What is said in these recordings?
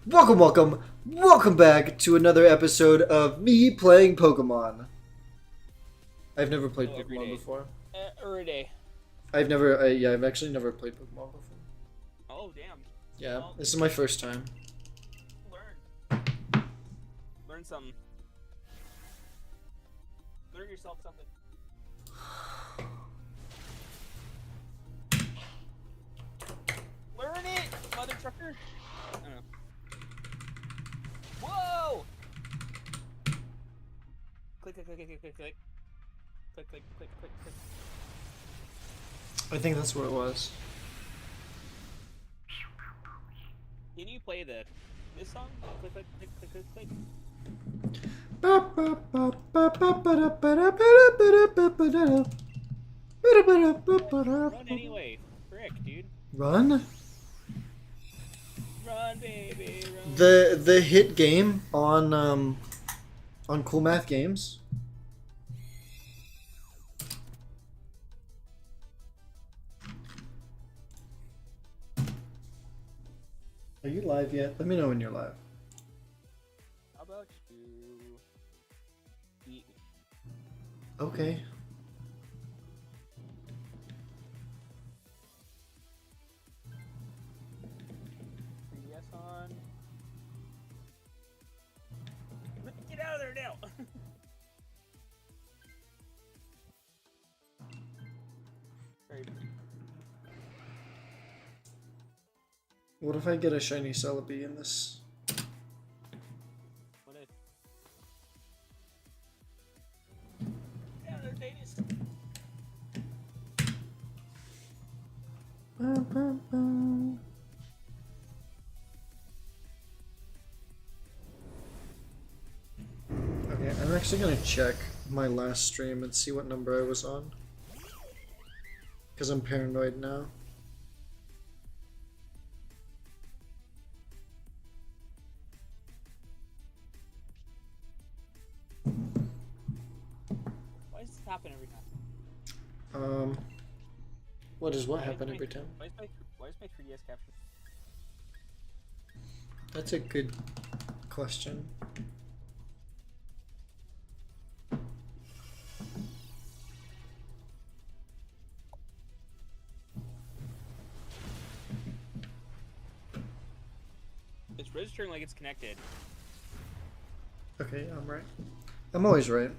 Welcome back to another episode of me playing Pokemon. I've never played Pokemon before. Every day. I've actually never played Pokemon before. Oh, damn. Yeah, Well, this is my first time. Learn something. Learn yourself something. Learn it, mother trucker. I don't know. Whoa! Click, click, click, click, click, click, click. Click, click, click, click, click. I think that's what it was. Can you play this song? Click, click, click, click, click, click. Run anyway. Frick, dude. Run? Run, baby, run. The hit game on Cool Math Games. Are you live yet? Let me know when you're live. How about you eat me? Okay. Yes on. Get out of there now! Very good. What if I get a shiny Celebi in this? What is? Yeah, they're Danish. Okay, I'm actually gonna check my last stream and see what number I was on. Because I'm paranoid now. Why does this happen every time? What does what happen every time? Why is my 3DS capture? That's a good question. It's registering like it's connected. Okay, I'm right. I'm always right.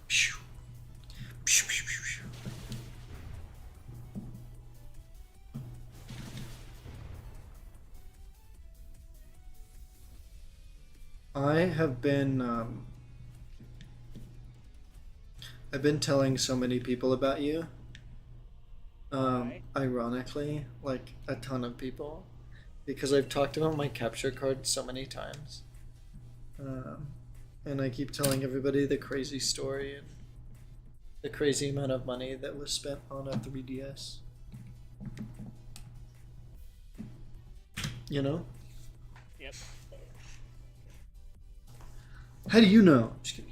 Phew. Phew, phew, phew, phew. I have been I've been telling so many people about you. Ironically, like a ton of people, because I've talked about my capture card so many times, and I keep telling everybody the crazy story and the crazy amount of money that was spent on a 3DS. You know? Yep. How do you know? Just kidding.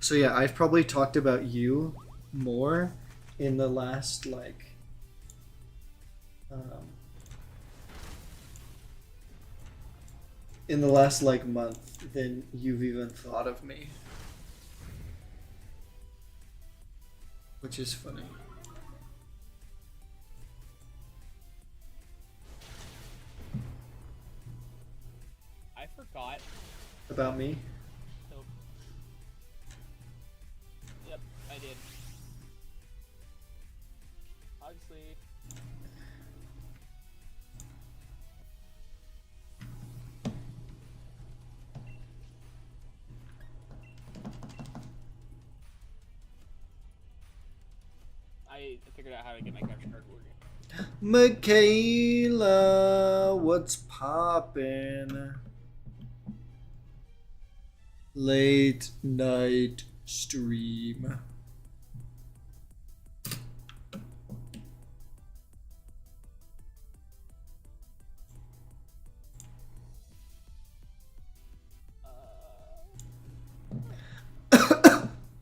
So yeah, I've probably talked about you more in the last month than you've even thought of me, which is funny. I forgot. About me? So... Yep, I did. Obviously. I figured out how to get my capture card working. Michaela, what's poppin'? Late night stream.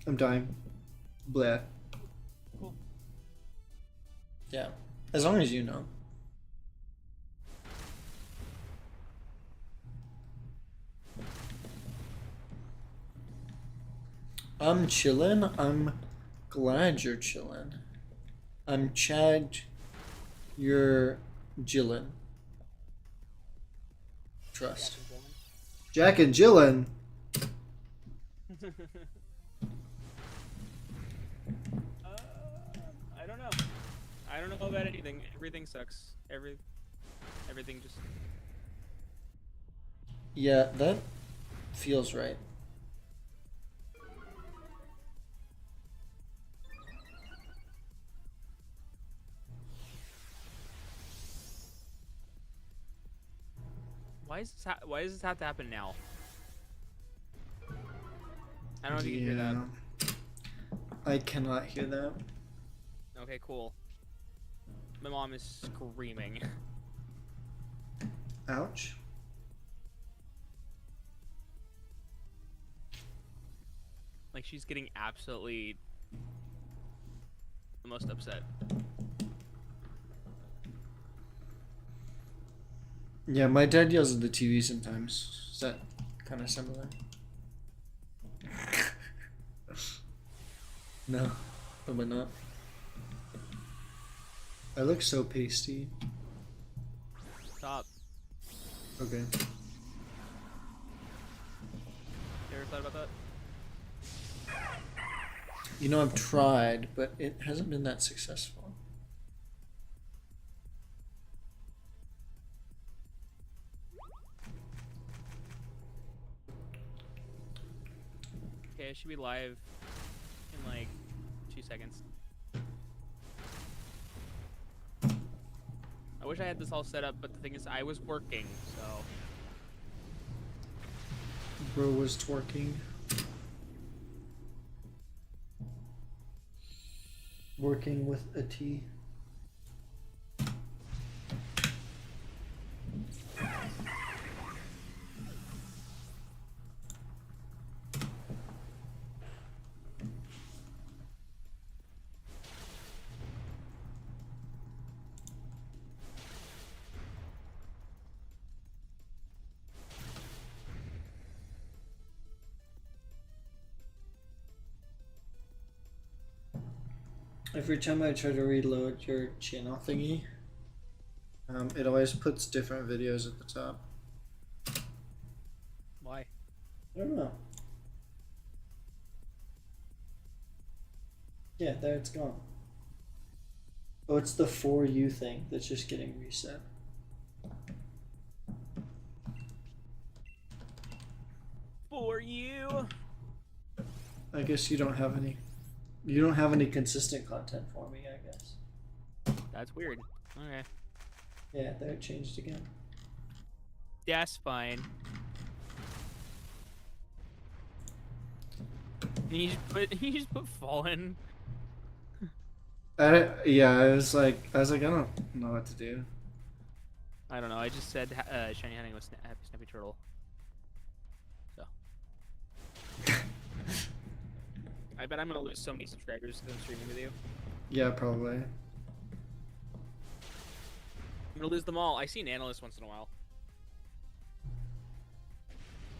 I'm dying. Bleh. Cool. Yeah. As long as you know. I'm chillin'. I'm glad you're chillin'. I'm Chad. You're Jillin'. Trust. Jack and Jillin'. I don't know. I don't know about anything. Everything sucks. Everything just. Yeah, that feels right. Why does this have to happen now? I don't know if you can hear that. I cannot hear that. Okay, cool. My mom is screaming. Ouch. Like she's getting absolutely the most upset. Yeah, my dad yells at the TV sometimes. Is that kind of similar? No, probably not. I look so pasty. Stop. Okay. You ever thought about that? You know, I've tried, but it hasn't been that successful. Okay, I should be live in like 2 seconds. I wish I had this all set up, but the thing is, I was working, so. Bro was twerking. Working with a T. Every time I try to reload your channel thingy, it always puts different videos at the top. Why? I don't know. Yeah, there it's gone. Oh, it's the For You thing that's just getting reset. For you. I guess you don't have any. You don't have any consistent content for me, I guess. That's weird. Okay. Yeah, there it changed again. That's fine. You just put fallen. Yeah, I was like, I don't know what to do. I don't know. I just said shiny hunting with happy snappy turtle. So. I bet I'm gonna lose so many subscribers because I'm streaming with you. Yeah, probably. I'm gonna lose them all. I see an analyst once in a while.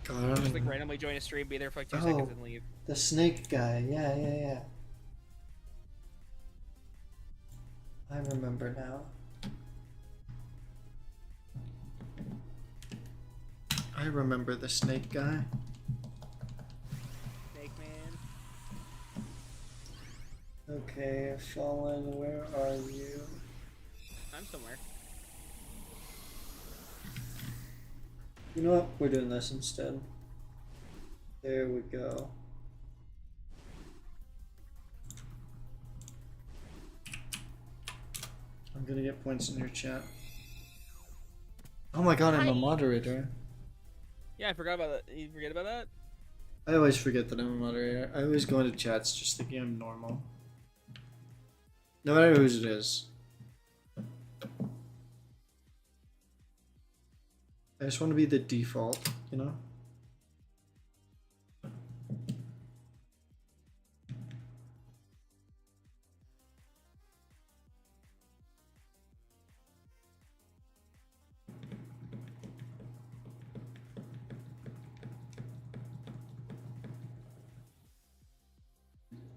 God, Just like randomly join a stream, be there for like 2 Oh. seconds, and leave. The snake guy. Yeah. I remember now. I remember the snake guy. Snake man. Okay, Fallen, where are you? I'm somewhere. You know what? We're doing this instead. There we go. I'm gonna get points in your chat. Oh my god, I'm a moderator. Yeah, I forgot about that. You forget about that? I always forget that I'm a moderator. I always go into chats just thinking I'm normal. No matter whose it is. I just want to be the default, you know?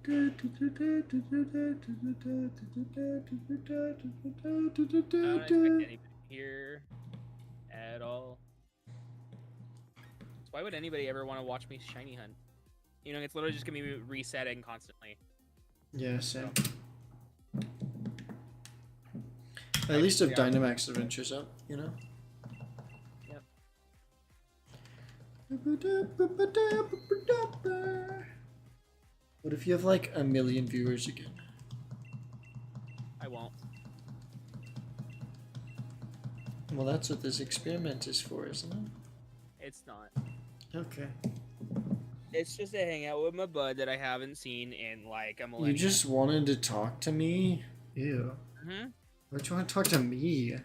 don't expect anybody here at all. So why would anybody ever want to watch me shiny hunt? You know, it's literally just gonna be resetting constantly. Yeah, same. So. At least if Dynamax Adventures up, you know? Yep. What if you have like 1 million viewers again? I won't. Well, that's what this experiment is for, isn't it? It's not. Okay. It's just to hang out with my bud that I haven't seen in like a millennium. You just wanted to talk to me? Ew. Mm-hmm. Why'd you want to talk to me?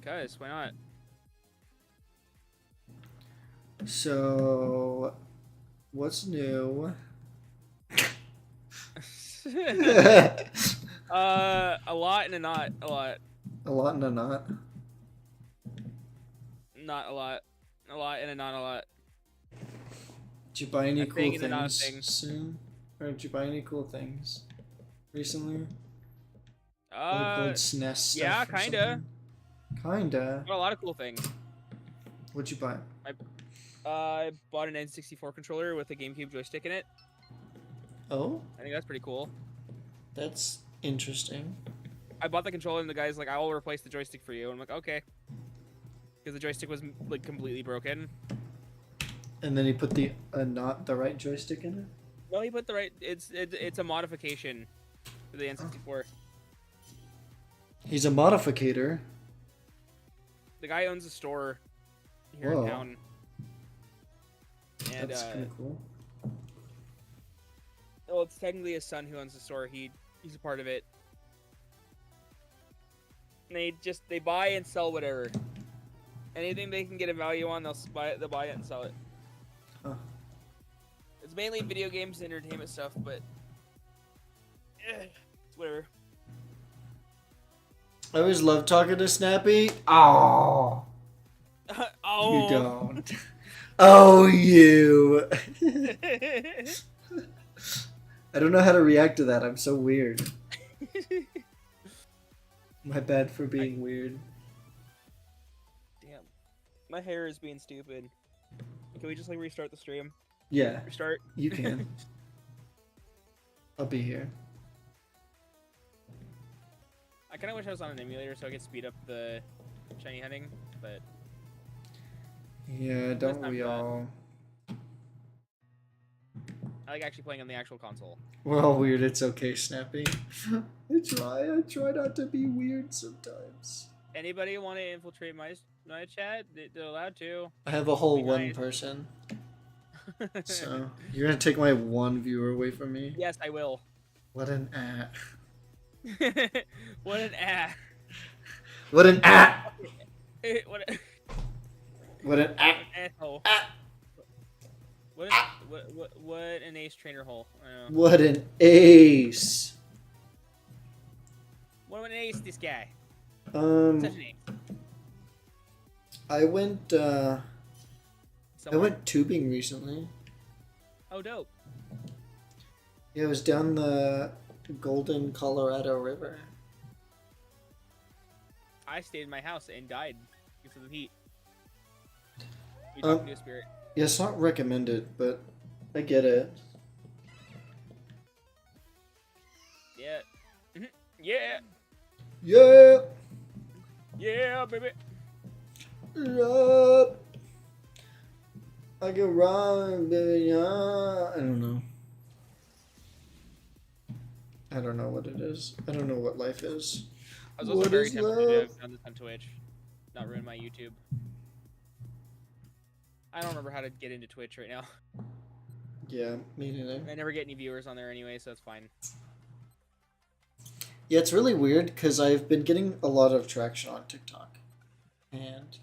Cause why not? So, what's new? A lot and a not a lot. A lot and a not. Not a lot. A lot and a not a lot. Did you buy any A cool thing and a not a things thing. soon? Or did you buy any cool things recently? Like old SNES stuff yeah, or kinda. something? Kinda. Got a lot of cool things. What'd you buy? I bought an N64 controller with a GameCube joystick in it. Oh? I think that's pretty cool. That's interesting. I bought the controller and the guy's like, I will replace the joystick for you. And I'm like, okay. Because the joystick was like completely broken. And then he put the not the right joystick in it? No, he put the right. It's a modification for the N64. He's a modificator. The guy owns a store here in town. And That's kind of cool. well, it's technically his son who owns the store. He's a part of it. And they buy and sell whatever. Anything they can get a value on, they'll buy it and sell it. Huh. It's mainly video games and entertainment stuff, but it's whatever. I always love talking to Snappy. Oh, Oh. you don't. Oh, you. I don't know how to react to that. I'm so weird. My bad for being weird. Damn. My hair is being stupid. Can we just like restart the stream? Yeah. Restart? You can. I'll be here. I kind of wish I was on an emulator so I could speed up the shiny hunting, but Yeah, don't not we bad. all? I like actually playing on the actual console. We're all weird. It's okay, Snappy. I try not to be weird sometimes. Anybody want to infiltrate my chat? They're allowed to. I have a whole Be one nice. person. So, you're gonna take my one viewer away from me? Yes, I will. What an What an ass. What an What a, What an asshole. What an ace trainer hole. I don't know. What an ace. What an ace this guy. Such Um, an ace. I went Somewhere. tubing recently. Oh, dope. Yeah, it was down the Golden Colorado River. I stayed in my house and died because of the heat. You talking to a spirit. Yeah, it's not recommended, but I get it. Yeah. Yeah. Yeah. Yeah, baby. Yeah. I can run, baby. Yeah. I don't know. I don't know what it is. I don't know what life is. I was also What very is tempted to love? have done this on Twitch. Not ruin my YouTube. I don't remember how to get into Twitch right now. Yeah, me neither. I never get any viewers on there anyway, so that's fine. Yeah, it's really weird because I've been getting a lot of traction on TikTok. And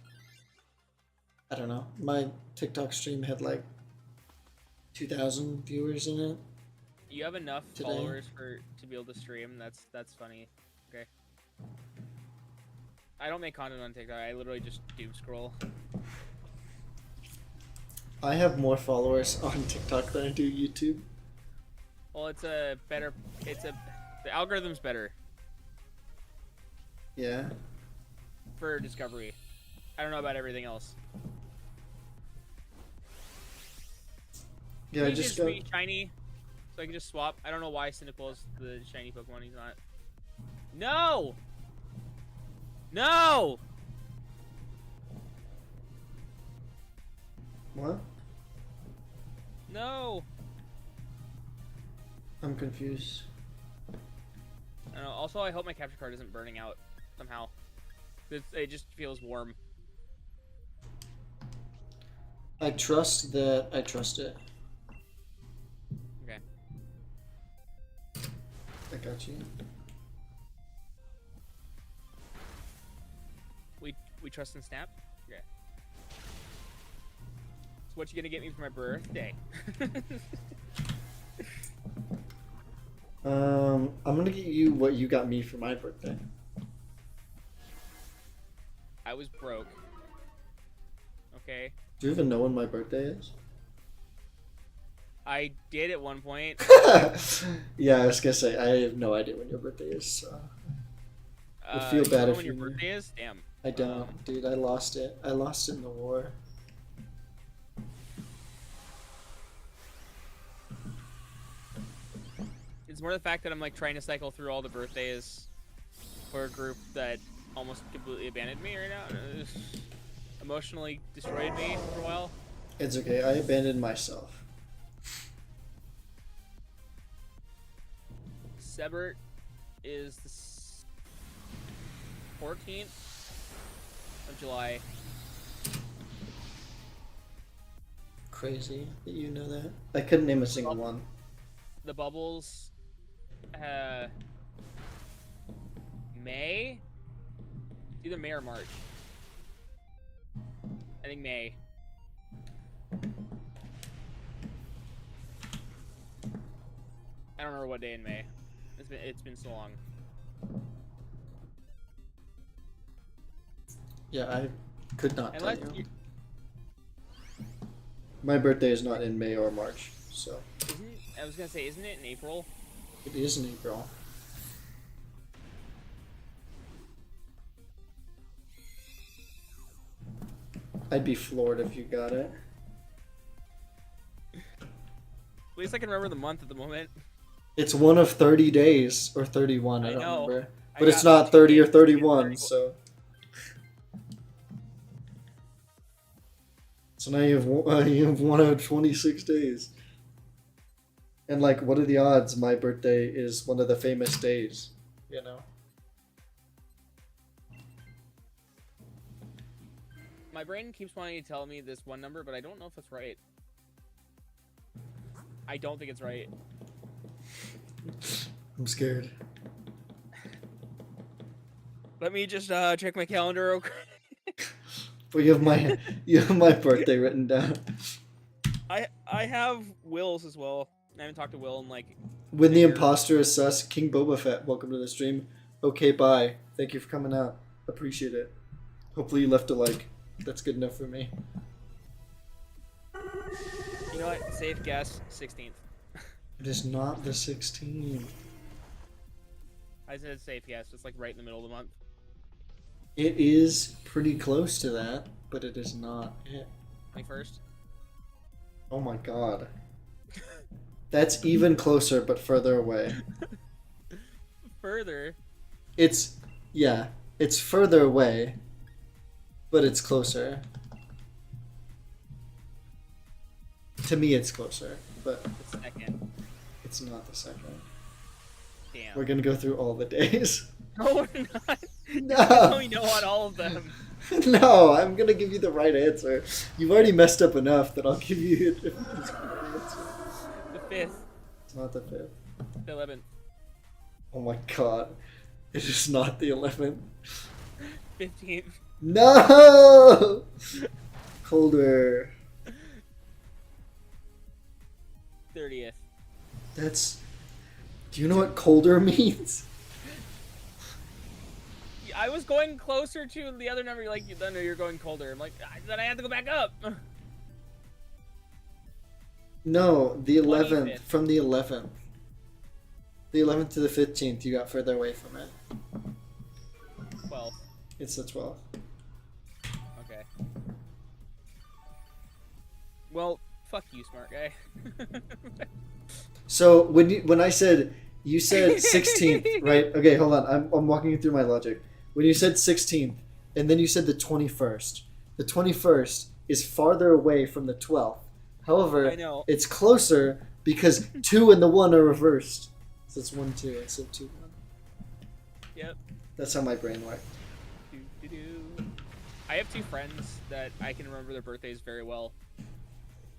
I don't know. My TikTok stream had like 2,000 viewers in it. You have enough Today. followers to be able to stream. That's funny. Okay. I don't make content on TikTok. I literally just doom scroll. I have more followers on TikTok than I do YouTube. Well, it's a better. The algorithm's better Yeah. for discovery. I don't know about everything else. Yeah, I Can you just just got. be shiny, so I can just swap. I don't know why Cynical is the shiny Pokemon. He's not. No. No. What? No. I'm confused. I don't know. Also, I hope my capture card isn't burning out somehow. It just feels warm. I trust that. I trust it. Okay. I got you. We trust in Snap. Okay. So what you gonna get me for my birthday? I'm gonna get you what you got me for my birthday. I was broke. Okay. Do you even know when my birthday is? I did at one point. Yeah, I was gonna say I have no idea when your birthday is. So. Would feel You bad don't know if when you your knew. birthday is. Damn. I don't, dude. I lost it. I lost it in the war. It's more the fact that I'm like trying to cycle through all the birthdays for a group that almost completely abandoned me right now. Emotionally destroyed me for a while. It's okay. I abandoned myself. Sebert is the 14th of July. Crazy that you know that. I couldn't name a single one. The bubbles, May? Either May or March. I think May. I don't remember what day in May. It's been so long. Yeah, I could not tell Unless you. My birthday is not in May or March, so I was gonna say, isn't it in April? it is in April. I'd be floored if you got it. At least I can remember the month at the moment. It's one of 30 days or 31. I don't know. remember, I but it's got not 30 or days, 31. So now you have one out of 26 days. And like, what are the odds my birthday is one of the famous days? You know. My brain keeps wanting to tell me this one number, but I don't know if it's right. I don't think it's right. I'm scared. Let me just check my calendar real quick. But you have my birthday written down. I have Will's as well. I haven't talked to Will in like. When a the year. imposter is sus, King Boba Fett, welcome to the stream. Okay, bye. Thank you for coming out. Appreciate it. Hopefully you left a like. That's good enough for me. You know what? Safe guess, 16th. It is not the 16th. I said safe guess. It's like right in the middle of the month. It is pretty close to that, but it is not it. 21st. Oh my god. That's even closer, but further away. Further. It's further away, but it's closer. To me, it's closer, but The second. it's not the second. Damn. We're gonna go through all the days. No, we're not. No. We know on all of them. No, I'm gonna give you the right answer. You've already messed up enough that I'll give you a different answer. The 5th. It's not the 5th. The 11th. Oh my god. It is not the 11th. 15th. No! Colder. 30th. That's... Do you know what colder means? I was going closer to the other number. Like, no, you're going colder. I'm like, then I have to go back up. No, the 11th. 25th. From the 11th. The 11th to the 15th, you got further away from it. 12. It's the 12th. Okay. Well, fuck you, smart guy. So when I said you said 16th, right? Okay, hold on. I'm walking you through my logic. When you said 16th, and then you said the 21st. The 21st is farther away from the 12th. However, I know. it's closer because 2 and the 1 are reversed. So it's 1 2 instead of 2 1. Yep. That's how my brain works. Do-do-do. I have 2 friends that I can remember their birthdays very well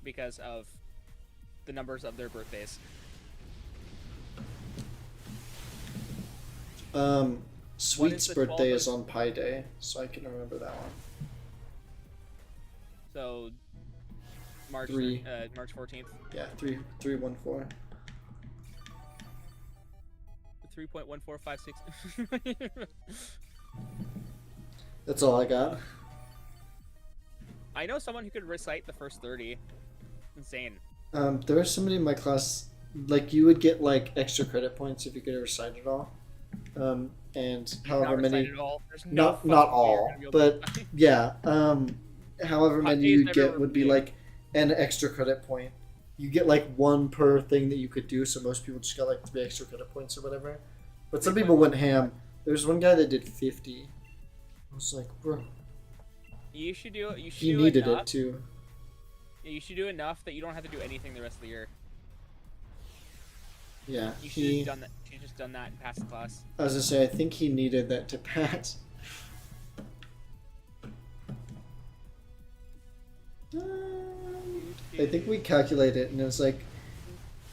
because of the numbers of their birthdays. Sweet's the birthday 12th? is on Pi Day, so I can remember that one. So March 14th. Yeah, 314. 3.1456. That's all I got. I know someone who could recite the first 30. Insane. There was somebody in my class, like you would get like extra credit points if you could recite it all. And however Not many, recite it all. There's no not fucking way you're all, gonna be able but to- yeah. However Hot many days you'd never get would be repeat. like an extra credit point. You get like 1 per thing that you could do, so most people just got like 3 extra credit points or whatever. But some people went ham. There's one guy that did 50. I was like, bro, You should do it. You should he do needed enough. it too. Yeah, you should do enough that you don't have to do anything the rest of the year. Yeah, You should have done that. You should have just done that and passed the class. I was gonna say, I think he needed that to pass. I think we calculated, and it was like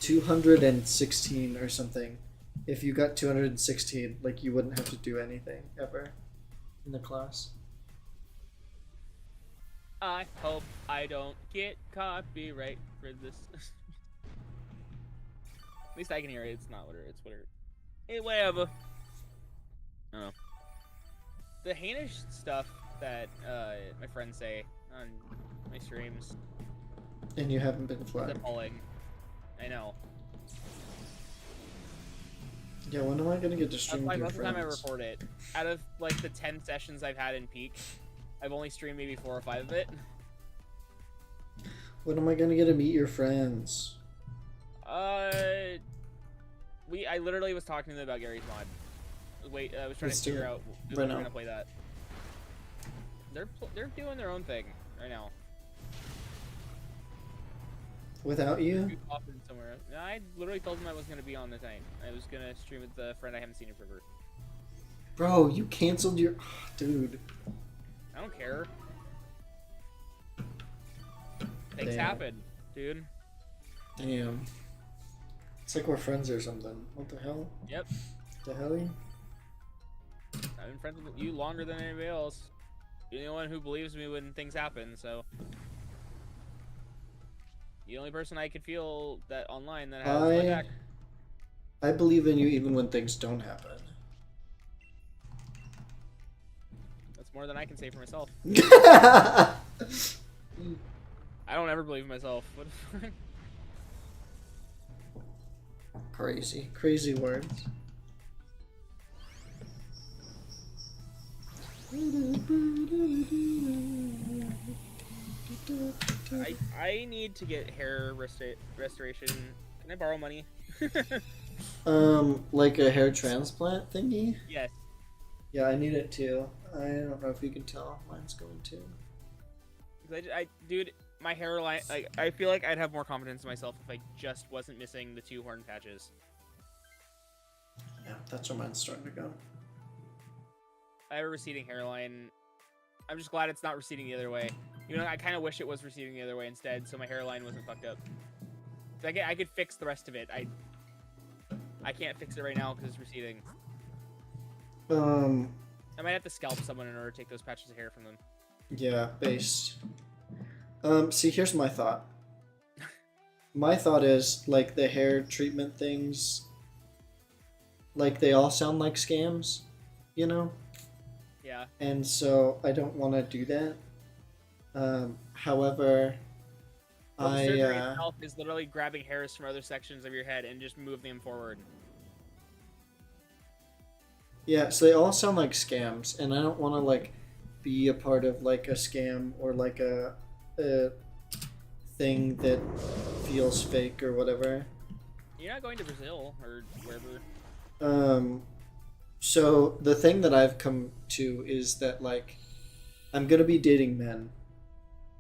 216 or something. If you got 216, like you wouldn't have to do anything ever in the class. I hope I don't get copyright for this. At least I can hear it. It's not whatever. It's whatever. Hey, whatever. I don't know. The heinous stuff that my friends say on my streams And you haven't been is flagged. appalling. I know. Yeah, when am I gonna get to That's stream why with your most of the time I friends? record it. Out of like the 10 sessions I've had in peak, I've only streamed maybe 4 or 5 of it. When am I gonna get to meet your friends? I literally was talking to them about Gary's mod. Wait, I was trying Let's to do figure it. out if Right we were now. gonna play that. They're doing their own thing right now. Without you? We popped in somewhere. No, I literally told them I wasn't gonna be on the time. I was gonna stream with the friend I haven't seen in forever. Bro, you canceled your... Dude. I don't care. Things Damn. happen, dude. Damn. It's like we're friends or something. What the hell? Yep. The hell? I've been friends with you longer than anybody else. You're the only one who believes me when things happen, so. The only person I could feel that online that has my back. I believe in you even when things don't happen. That's more than I can say for myself. Crazy. I don't ever believe in myself. What the fuck? Crazy words. I need to get hair restoration. Can I borrow money? Like a hair transplant thingy? Yes. Yeah, I need it too. I don't know if you can tell. Mine's going too. 'Cause dude, my hairline, like, I feel like I'd have more confidence in myself if I just wasn't missing the 2 horn patches. Yeah, that's where mine's starting to go. I have a receding hairline. I'm just glad it's not receding the other way. You know, I kind of wish it was receding the other way instead, so my hairline wasn't fucked up. So I could fix the rest of it. I can't fix it right now because it's receding. I might have to scalp someone in order to take those patches of hair from them. Yeah, based. See, here's my thought. My thought is, like, the hair treatment things, like, they all sound like scams, you know? Yeah. And so I don't want to do that. However, Well, the surgery itself is literally grabbing hairs from other sections of your head and just moving them forward. Yeah, so they all sound like scams, and I don't want to like be a part of like a scam or like a thing that feels fake or whatever. You're not going to Brazil or wherever. So the thing that I've come to is that like I'm gonna be dating men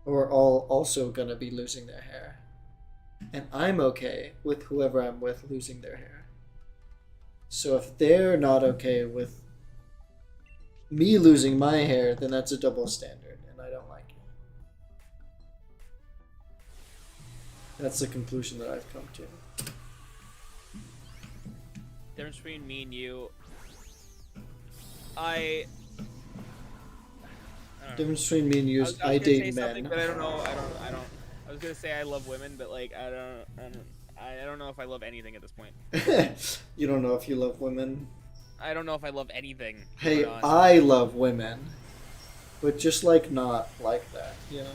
who are all also gonna be losing their hair, and I'm okay with whoever I'm with losing their hair. So if they're not okay with me losing my hair, then that's a double standard, and I don't like it. That's the conclusion that I've come to. Difference between me and you. I don't know. Difference between me and you is I was gonna say date something, men. but I don't know. I don't. I was gonna say I love women, but like I don't know if I love anything at this point. You don't know if you love women. I don't know if I love anything. to be Hey, honest. I love women, but just like not like that, you know?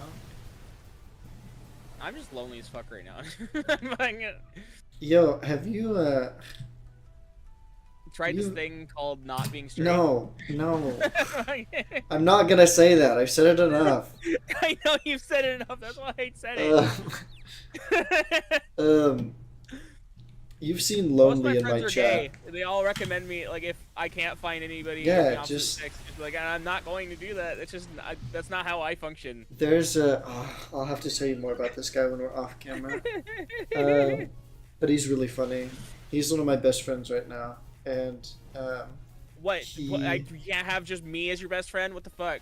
I'm just lonely as fuck right now. I'm like, Yo, have you tried this you- thing called not being straight. No. I'm not gonna say that. I've said it enough. I know you've said it enough. That's why I said it. You've seen Most of Lonely my in friends my are chat. gay. They all recommend me, like, if I can't find anybody Yeah, of the opposite just- sex, just like, I'm not going to do that. It's just, that's not how I function. There's I'll have to tell you more about this guy when we're off camera. But he's really funny. He's one of my best friends right now, and What? he- You can't have just me as your best friend? What the fuck?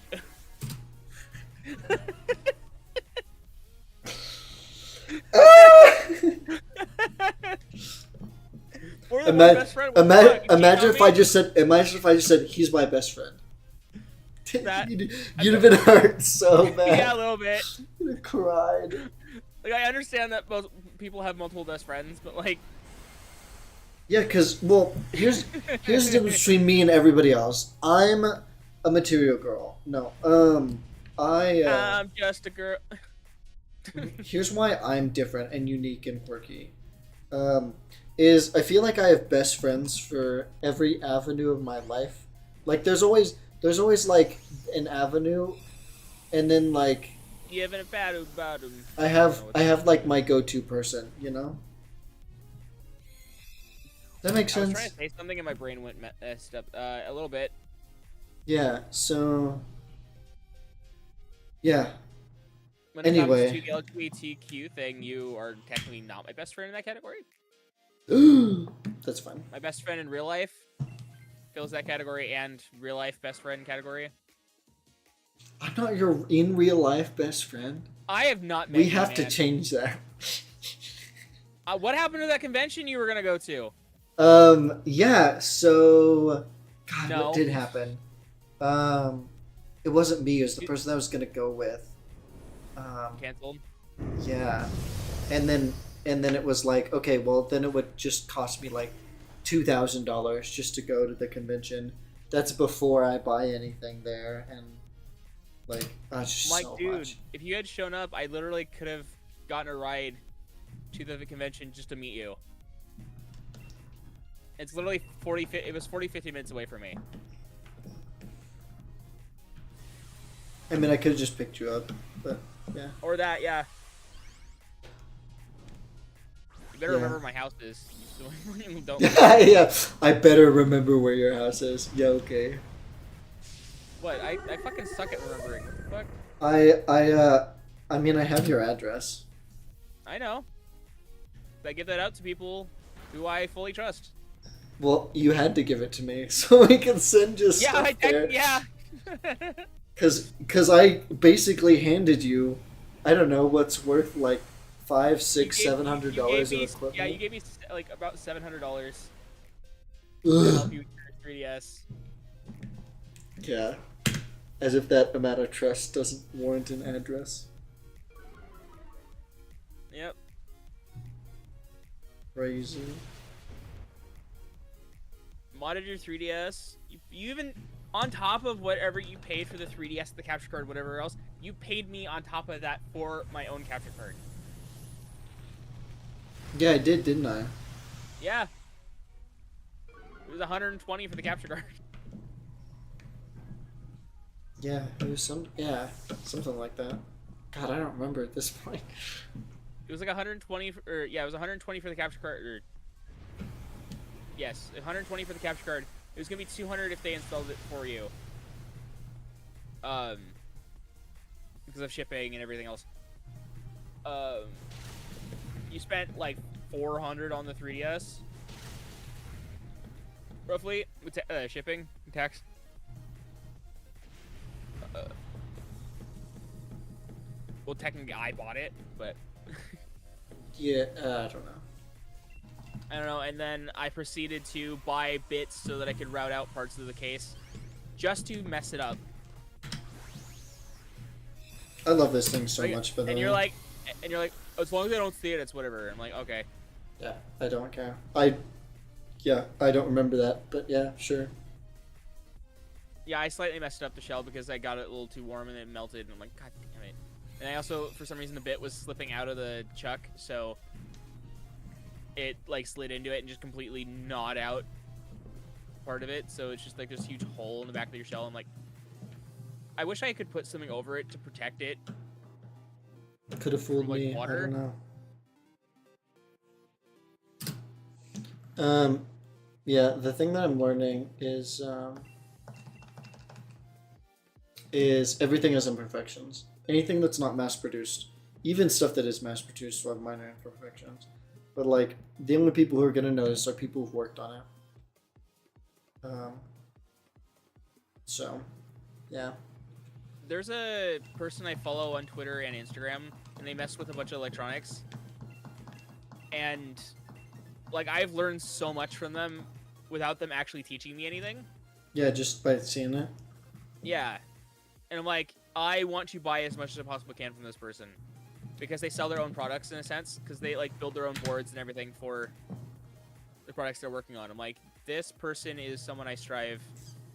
We're the one best friend. What the fuck? You cheat Imagine on if me? I just said he's my best friend. That- you'd have been hurt so bad. Yeah, a little bit. You'd have cried. Like, I understand that most people have multiple best friends, but like, Yeah, cause well, here's the difference between me and everybody else. I'm a material girl. No, I'm just a girl. here's why I'm different and unique and quirky. Is I feel like I have best friends for every avenue of my life. Like there's always like an avenue, and then like You haven't a bad about him. I have like my go-to person. You know. That makes I was sense. trying to say something and my brain went messed up a little bit. Yeah. So. Yeah. When it Anyway. comes to the LGBTQ thing, you are technically not my best friend in that category. That's fine. My best friend in real life fills that category, and real life best friend category. I'm not your in real life best friend. I have not met We you, have to man. change that. What happened to that convention you were gonna go to? Yeah, so God, No. what did happen? It wasn't me, it was the person I was gonna go with. Cancelled. Yeah. And then it was like, okay, well then it would just cost me like $2,000 just to go to the convention. That's before I buy anything there, and like it's just Like, so dude, much. if you had shown up, I literally could have gotten a ride to the convention just to meet you. It's literally 50 minutes away from me. I mean, I could have just picked you up, but yeah. Or that, yeah. You better Yeah. remember my house is. You don't. Yeah, I better remember where your house is. Yeah, okay. What? I fucking suck at remembering. What the fuck? I mean, I have your address. I know. I give that out to people who I fully trust. Well, you had to give it to me so we can send you Yeah, stuff there. yeah. Cause I basically handed you, I don't know what's worth like $500, $600, $700 of equipment. Yeah, you gave me like about $700 to Ugh. help you with your 3DS. Yeah, as if that amount of trust doesn't warrant an address. Yep. Crazy. Modded your 3DS. You even, on top of whatever you paid for the 3DS, the capture card, whatever else, you paid me on top of that for my own capture card. Yeah, I did, didn't I? Yeah. It was $120 for the capture card. Yeah, it was something like that. God, I don't remember at this point. It was like 120, or yeah, it was 120 for the capture card. Or, yes, 120 for the capture card. It was gonna be 200 if they installed it for you. Um, because of shipping and everything else. You spent like 400 on the 3DS, roughly, with shipping and tax. Well, technically, I bought it, but Yeah, I don't know. I don't know. And then I proceeded to buy bits so that I could route out parts of the case, just to mess it up. I love this thing so Like, much, by the and way. you're like, as long as I don't see it, it's whatever. I'm like, okay. Yeah, I don't care. I don't remember that, but yeah, sure. Yeah, I slightly messed up the shell because I got it a little too warm and it melted. And I'm like, God damn it. And I also, for some reason, the bit was slipping out of the chuck, so it like slid into it and just completely gnawed out part of it. So it's just like this huge hole in the back of your shell. I'm like, I wish I could put something over it to protect it. Could have fooled From, like, me. water? I don't know. Yeah, the thing that I'm learning is everything has imperfections. Anything that's not mass produced, even stuff that is mass produced, will have minor imperfections. But like the only people who are gonna notice are people who've worked on it. So, yeah. There's a person I follow on Twitter and Instagram, and they mess with a bunch of electronics. And like I've learned so much from them without them actually teaching me anything. Yeah, just by seeing it. Yeah. And I'm like, I want to buy as much as I possibly can from this person. Because they sell their own products in a sense, because they like build their own boards and everything for the products they're working on. I'm like, this person is someone I strive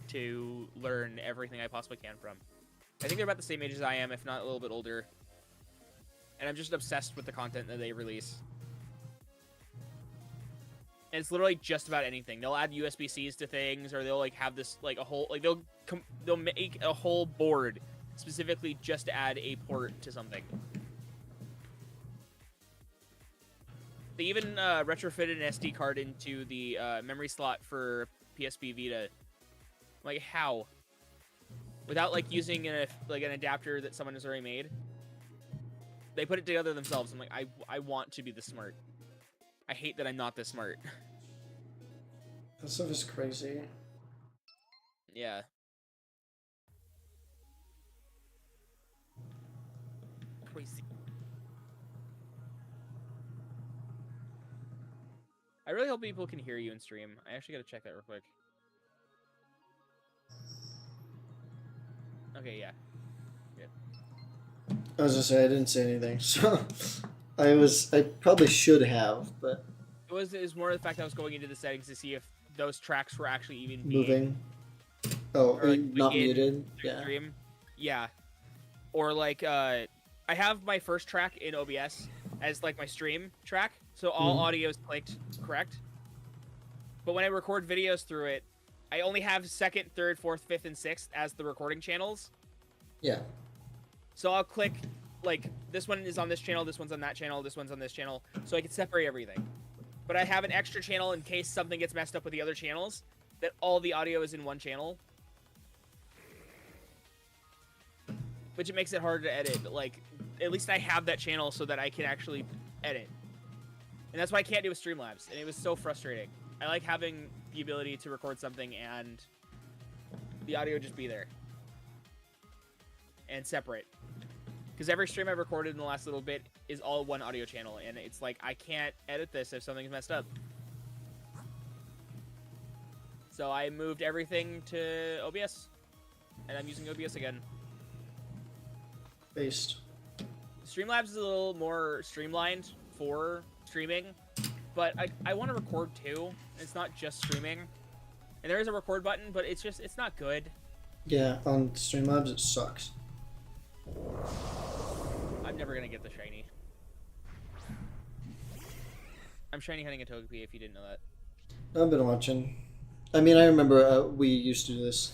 to learn everything I possibly can from. I think they're about the same age as I am, if not a little bit older. And I'm just obsessed with the content that they release. And it's literally just about anything. They'll add USB-Cs to things, or they'll like have this like a whole like they'll make a whole board specifically just to add a port to something. They even retrofitted an SD card into the memory slot for PSP Vita. Like how? Without like using an adapter that someone has already made. They put it together themselves. I'm like, I want to be this smart. I hate that I'm not this smart. That stuff is crazy. Yeah. Crazy. I really hope people can hear you in stream. I actually gotta check that real quick. Okay, yeah. I was gonna say I didn't say anything, so I probably should have, but It was more the fact that I was going into the settings to see if those tracks were actually even moving. Oh, or, like, not in muted. the Yeah. stream. Yeah. Or like I have my first track in OBS as like my stream track, so all audio is clicked correct. But when I record videos through it, I only have second, third, fourth, fifth, and sixth as the recording channels. Yeah. So I'll click, like, this one is on this channel, this one's on that channel, this one's on this channel, so I can separate everything. But I have an extra channel in case something gets messed up with the other channels, that all the audio is in one channel. Which it makes it harder to edit, but, like, at least I have that channel so that I can actually edit. And that's why I can't do with Streamlabs, and it was so frustrating. I like having the ability to record something and the audio just be there. And separate. Because every stream I've recorded in the last little bit is all one audio channel, and it's like, I can't edit this if something's messed up. So I moved everything to OBS, and I'm using OBS again. Based. Streamlabs is a little more streamlined for streaming, but I want to record too. It's not just streaming. And there is a record button, but it's not good. Yeah, on Streamlabs it sucks. I'm never gonna get the shiny. I'm shiny hunting a Togepi if you didn't know that. I've been watching. I mean, I remember we used to do this.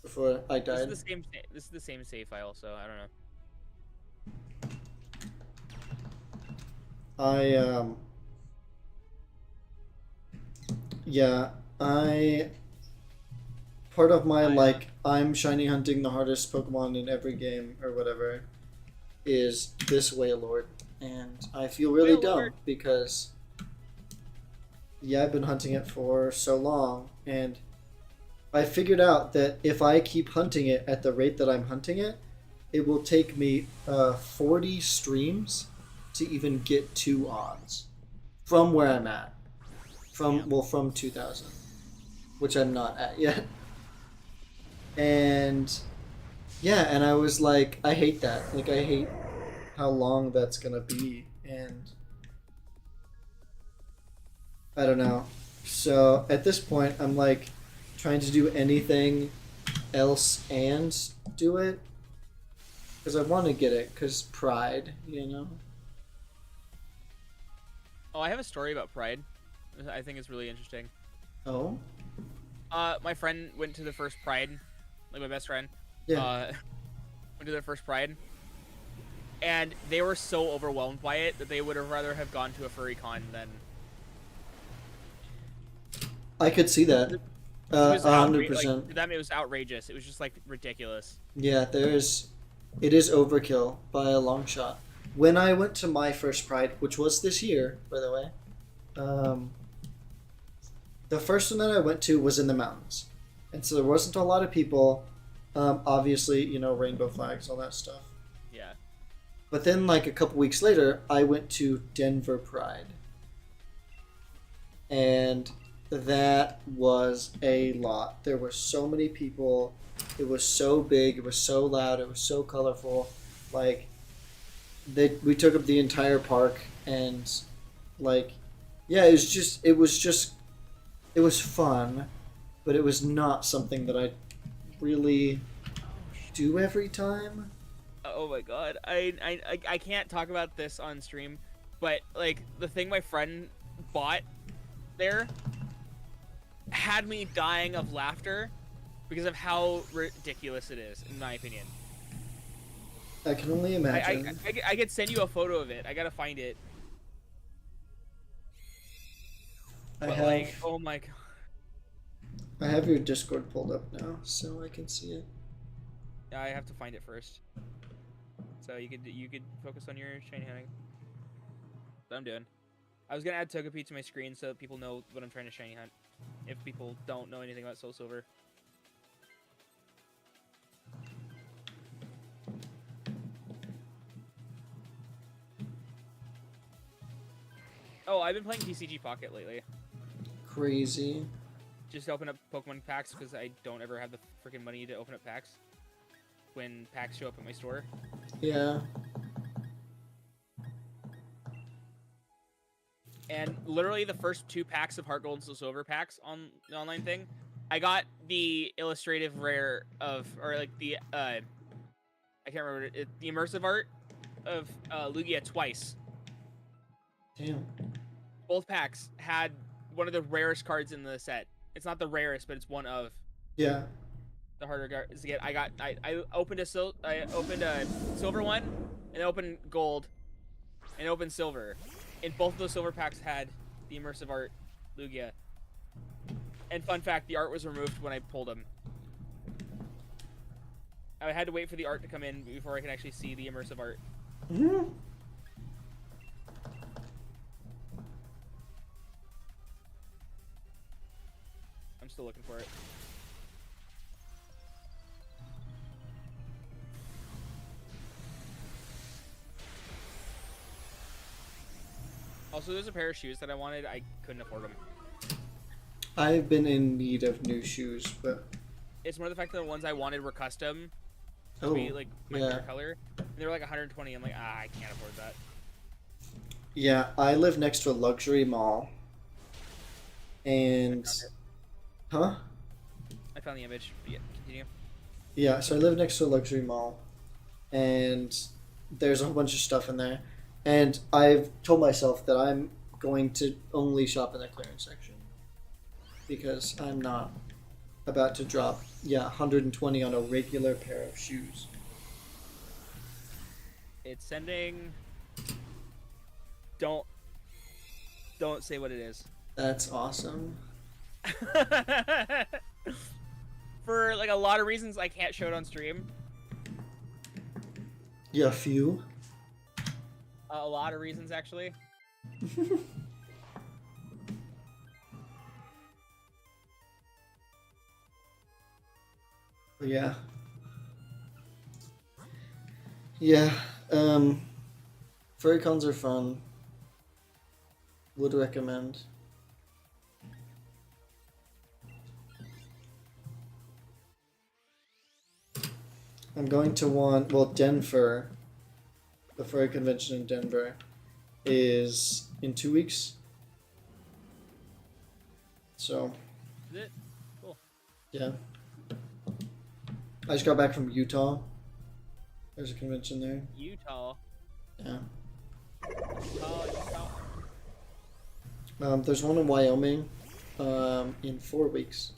before I This is died. the same. This is the same save file, so I don't know. I yeah, I part of my like I'm shiny hunting the hardest Pokemon in every game or whatever is this Wailord, and I feel really dumb Wailord. because yeah, I've been hunting it for so long, and I figured out that if I keep hunting it at the rate that I'm hunting it, it will take me 40 streams to even get 2 odds from where I'm at. From 2000, which I'm not at yet. And yeah, and I was like, I hate that. Like, I hate how long that's gonna be, and I don't know. So at this point, I'm like trying to do anything else and do it because I want to get it because pride, you know. Oh, I have a story about Pride. I think it's really interesting. Oh My friend went to the first Pride, like my best friend. yeah. Went to their first Pride, and they were so overwhelmed by it that they would have rather have gone to a furry con than. I could see that. It was 100%. to them, it was outrageous. It was just like ridiculous. Yeah, it is overkill by a long shot. When I went to my first Pride, which was this year, by the way, the first one that I went to was in the mountains, and so there wasn't a lot of people. Obviously, you know, rainbow flags, all that stuff. Yeah. But then, like a couple weeks later, I went to Denver Pride, and that was a lot. There were so many people. It was so big. It was so loud. It was so colorful. Like, we took up the entire park, and like, yeah, it was fun, but it was not something that I really do every time. Oh my god, I can't talk about this on stream, but like the thing my friend bought there had me dying of laughter because of how ridiculous it is, in my opinion. I can only imagine. I could send you a photo of it. I gotta find it. But like, oh my god. I have your Discord pulled up now, so I can see it. Yeah, I have to find it first. So you could focus on your shiny hunting. That's what I'm doing. I was gonna add Togepi to my screen so that people know what I'm trying to shiny hunt. If people don't know anything about Soul Silver. Oh, I've been playing TCG Pocket lately. Crazy. Just to open up Pokemon packs because I don't ever have the freaking money to open up packs when packs show up at my store. Yeah. And literally the first 2 packs of Heart Gold and Soul Silver packs on the online thing, I got the illustrative rare of, or like the, I can't remember it, the immersive art of Lugia twice. Damn. Both packs had one of the rarest cards in the set. It's not the rarest, but it's one of. Yeah. The harder cards to get. I opened a silver one, and opened gold, and opened silver. And both of those silver packs had the immersive art Lugia. And fun fact, the art was removed when I pulled them. I had to wait for the art to come in before I could actually see the immersive art. Mm-hmm. I'm still looking for it. Also, there's a pair of shoes that I wanted. I couldn't afford them. I've been in need of new shoes, but It's more the fact that the ones I wanted were custom. To oh, be like my yeah. favorite color. And they were like 120. I'm like, I can't afford that. Yeah, I live next to a luxury mall, and huh? I found the image. But yeah, continue. Yeah, so I live next to a luxury mall, and there's a whole bunch of stuff in there, and I've told myself that I'm going to only shop in the clearance section because I'm not about to drop. Yeah, 120 on a regular pair of shoes. It's sending. Don't say what it is. That's awesome. For like a lot of reasons, I can't show it on stream. Yeah, a few. A lot of reasons, actually. Yeah. Yeah. Furry cons are fun. Would recommend. I'm going to want, well, Denver, the furry convention in Denver, is in 2 weeks. So, Is it? Cool. yeah. I just got back from Utah. There's a convention there. Utah. Yeah. Utah. There's one in Wyoming in 4 weeks.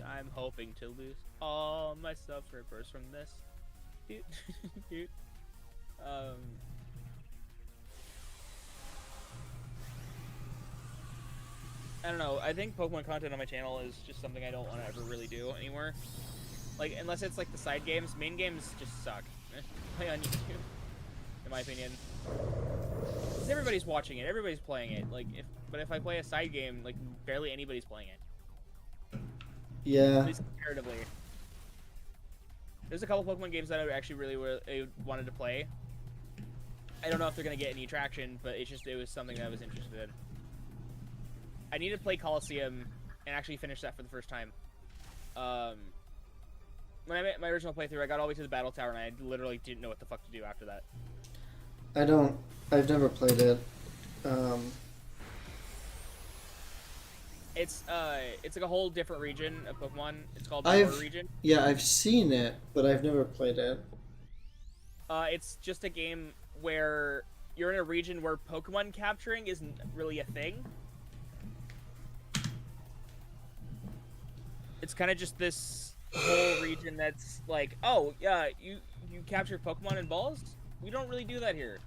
I'm hoping to lose all my subscribers from this. I don't know. I think Pokemon content on my channel is just something I don't want to ever really do anymore. Like, unless it's like the side games. Main games just suck. Play on YouTube, in my opinion. 'Cause everybody's watching it. Everybody's playing it. Like, but if I play a side game, like barely anybody's playing it. Yeah. At least comparatively. There's a couple Pokemon games that I actually really wanted to play. I don't know if they're gonna get any traction, but it was something that I was interested in. I need to play Coliseum and actually finish that for the first time. When I made my original playthrough, I got all the way to the Battle Tower, and I literally didn't know what the fuck to do after that. I've never played it. It's like a whole different region of Pokemon. It's called the Water region. Yeah, I've seen it, but I've never played it. It's just a game where you're in a region where Pokemon capturing isn't really a thing. It's kind of just this whole region that's like, oh yeah, you capture Pokemon and balls. We don't really do that here.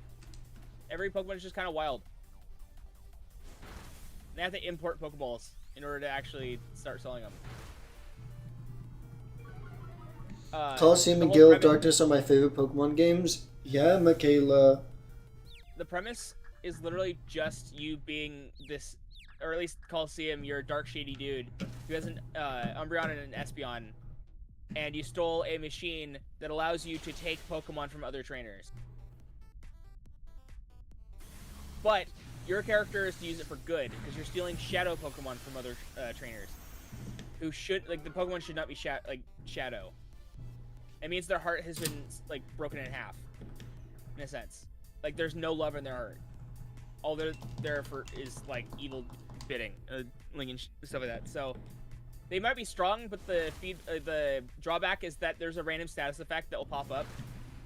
Every Pokemon is just kind of wild. They have to import Pokeballs in order to actually start selling them. Coliseum and Gale of Darkness are my favorite Pokemon games. Yeah, Michaela. The premise is literally just you being this, or at least Coliseum, you're a dark, shady dude who has an Umbreon and an Espeon, and you stole a machine that allows you to take Pokemon from other trainers. But your character is to use it for good, because you're stealing shadow Pokemon from other trainers, who should, like, the Pokemon should not be shadow. It means their heart has been like broken in half, in a sense. Like, there's no love in their heart. All they're there for is like evil bidding, and stuff like that. So they might be strong, but the drawback is that there's a random status effect that will pop up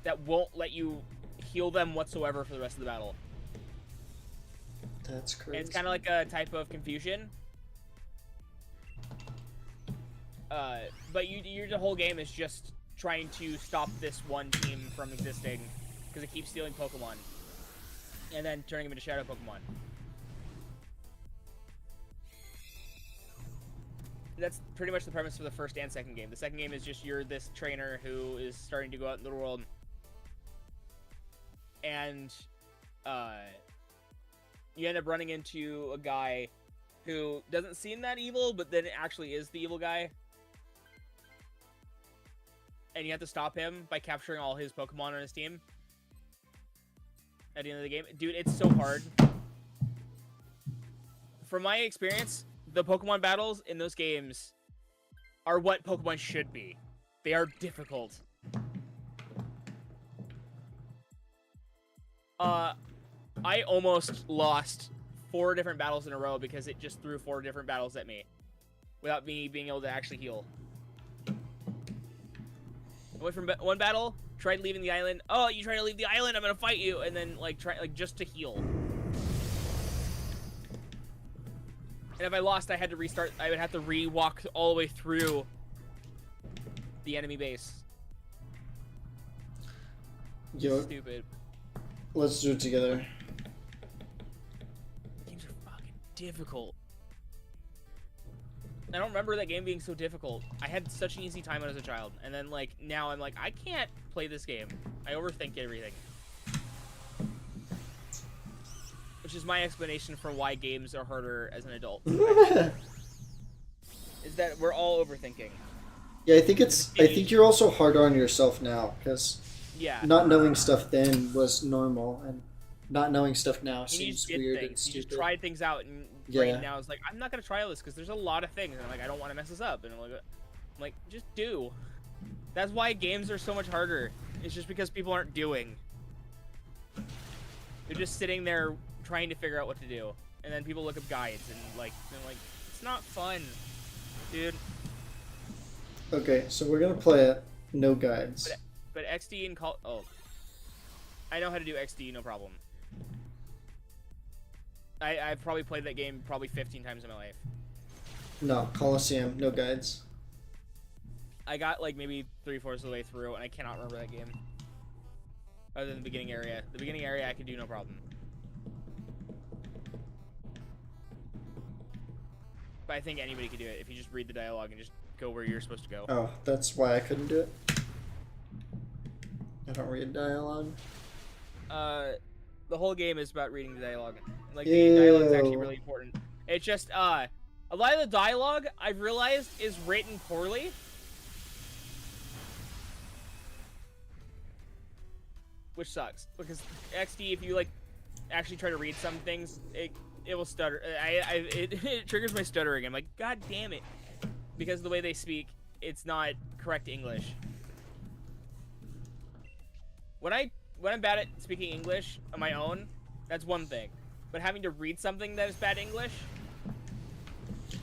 that won't let you heal them whatsoever for the rest of the battle. That's crazy. And it's kind of like a type of confusion. But the whole game is just trying to stop this one team from existing because it keeps stealing Pokemon and then turning them into shadow Pokemon. That's pretty much the premise for the first and second game. The second game is just you're this trainer who is starting to go out in the world, and you end up running into a guy who doesn't seem that evil, but then it actually is the evil guy. And you have to stop him by capturing all his Pokemon on his team at the end of the game. Dude, it's so hard. From my experience, the Pokemon battles in those games are what Pokemon should be. They are difficult. I almost lost 4 different battles in a row because it just threw 4 different battles at me without me being able to actually heal. I went from one battle, tried leaving the island. Oh, you trying to leave the island? I'm gonna fight you, and then like try just to heal. And if I lost, I had to restart. I would have to re-walk all the way through the enemy base. Yo, Stupid. let's do it together. Games are fucking difficult. I don't remember that game being so difficult. I had such an easy time when I was a child, and then like now I'm like I can't play this game. I overthink everything. Which is my explanation for why games are harder as an adult. Is that we're all overthinking. Yeah, I think you're also harder on yourself now because Yeah. not knowing stuff then was normal, and not knowing stuff now You seems just did weird and things. You stupid. just tried things out, and brain now is like, I'm not gonna try all this because there's a lot of things, and I'm like, I don't want to mess this up, and I'm like, just do. That's why games are so much harder. It's just because people aren't doing. They're just sitting there trying to figure out what to do, and then people look up guides and like, it's not fun, dude. Okay, so we're gonna play it. No guides. But XD and I know how to do XD, no problem. I've probably played that game probably 15 times in my life. No, Coliseum, no guides. I got like maybe 3/4 of the way through, and I cannot remember that game. Other than the beginning area. The beginning area I could do no problem. But I think anybody could do it if you just read the dialogue and just go where you're supposed to go. Oh, that's why I couldn't do it. I don't read dialogue. The whole game is about reading the dialogue. Like, the dialogue is actually Ew. really important. It's just, a lot of the dialogue, I've realized, is written poorly. Which sucks. Because XD, if you, like, actually try to read some things, it will stutter. It triggers my stuttering. I'm like, God damn it. Because the way they speak, it's not correct English. When I'm bad at speaking English on my own, that's one thing. But having to read something that is bad English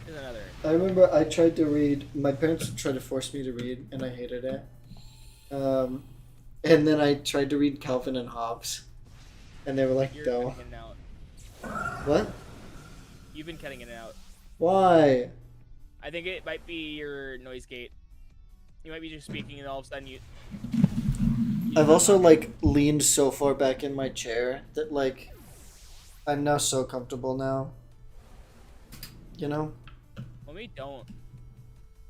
is another. I remember I tried to read. My parents tried to force me to read, and I hated it. And then I tried to read Calvin and Hobbes, and they were like, You're "No." cutting in and out. What? You've been cutting in and out. Why? I think it might be your noise gate. You might be just speaking, and all of a sudden you I've also like leaned so far back in my chair that like I'm now so comfortable now. You know? Well, maybe don't.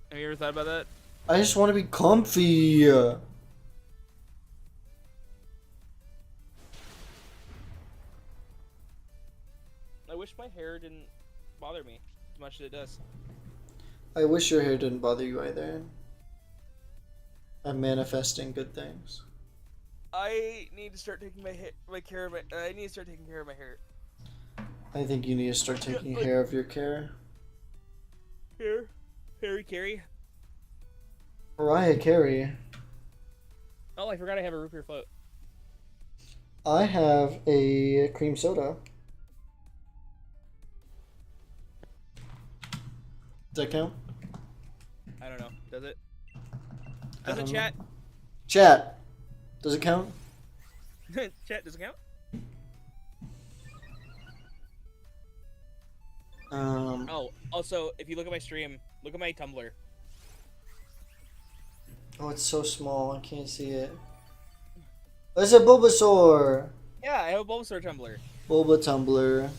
Have you ever thought about that? I just want to be comfy. I wish my hair didn't bother me as much as it does. I wish your hair didn't bother you either. I'm manifesting good things. I need to start taking care of I need to start taking care of my hair. I think you need to start taking care of your care. Harry Carey. Mariah Carey. Oh, I forgot I have a root beer float. I have a cream soda. Does that count? I don't know. Does it? I Does it, don't know. chat? Chat. Does it count? Chat, does it count? Oh, also, if you look at my stream, look at my Tumblr. Oh, it's so small. I can't see it. There's a Bulbasaur. Yeah, I have a Bulbasaur Tumblr. Bulba Tumblr.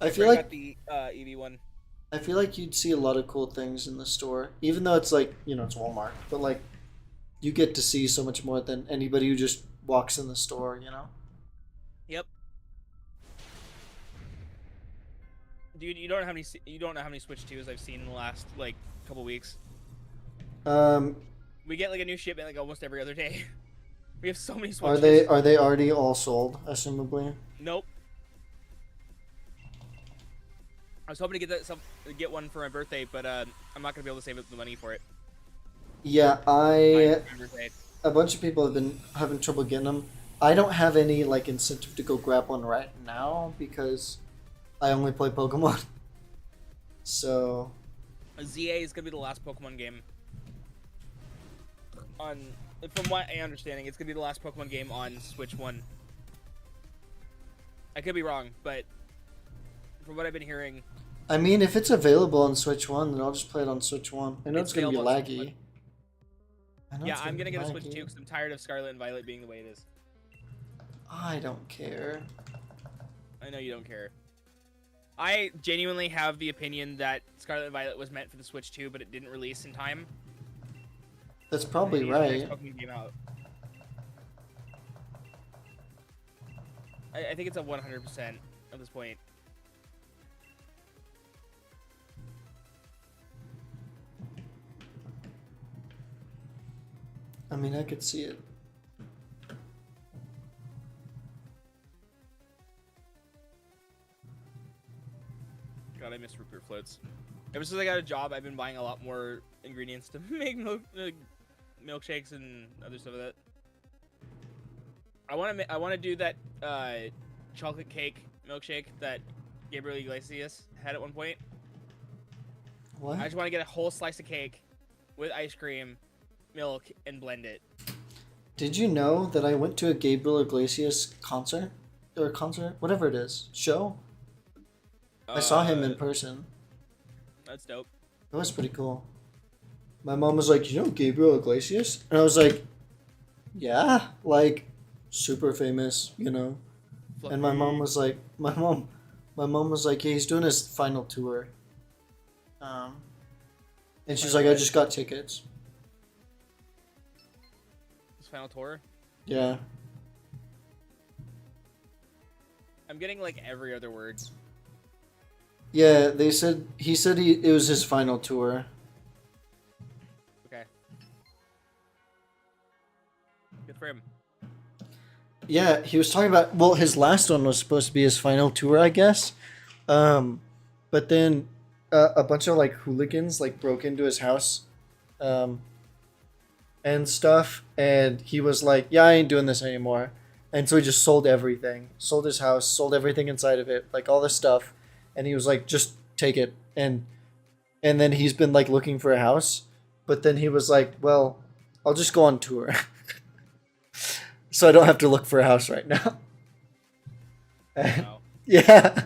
I feel I like got the EV one. I feel like you'd see a lot of cool things in the store, even though it's like, you know, it's Walmart, but like you get to see so much more than anybody who just walks in the store, you know? Yep. Dude, you don't know how many Switch 2s I've seen in the last like couple weeks. We get like a new shipment like almost every other day. We have so many Switches. Are they already all sold, assumably? Nope. I was hoping to get one for my birthday, but I'm not gonna be able to save up the money for it. Yeah, My birthday. a bunch of people have been having trouble getting them. I don't have any like incentive to go grab one right now because I only play Pokemon. So ZA is gonna be the last Pokemon game on. From what I understanding, it's gonna be the last Pokemon game on Switch 1. I could be wrong, but from what I've been hearing, I mean, if it's available on Switch One, then I'll just play it on Switch One. I know It's it's gonna be available on Switch laggy. I know yeah, it's I'm gonna be get a Switch laggy. 2 because I'm tired of Scarlet and Violet being the way it is. I don't care. I know you don't care. I genuinely have the opinion that Scarlet and Violet was meant for the Switch 2, but it didn't release in time. That's probably And they needed the right. next Pokemon game out. I think it's a 100% at this point. I mean, I could see it. God, I miss root beer floats. Ever since I got a job, I've been buying a lot more ingredients to make milkshakes and other stuff like that. I want to do that chocolate cake milkshake that Gabriel Iglesias had at one point. What? I just want to get a whole slice of cake with ice cream, milk, and blend it. Did you know that I went to a Gabriel Iglesias concert? Or concert? Whatever it is. Show? I saw him in person. That's dope. It was pretty cool. My mom was like, you know Gabriel Iglesias? And I was like, yeah, like, super famous, you know? And my mom was like, my mom was like, yeah, he's doing his final tour. And she's like, I just got tickets. His final tour? Yeah. I'm getting like every other word. Yeah, he said it was his final tour. Okay. Good for him. Yeah, he was talking about, well, his last one was supposed to be his final tour, I guess. But then a bunch of like hooligans like broke into his house and stuff, and he was like, yeah, I ain't doing this anymore. And so he just sold everything. Sold his house, sold everything inside of it, like all this stuff. And he was like, just take it. And then he's been like looking for a house, but then he was like, well, I'll just go on tour. So I don't have to look for a house right now. Wow. Yeah.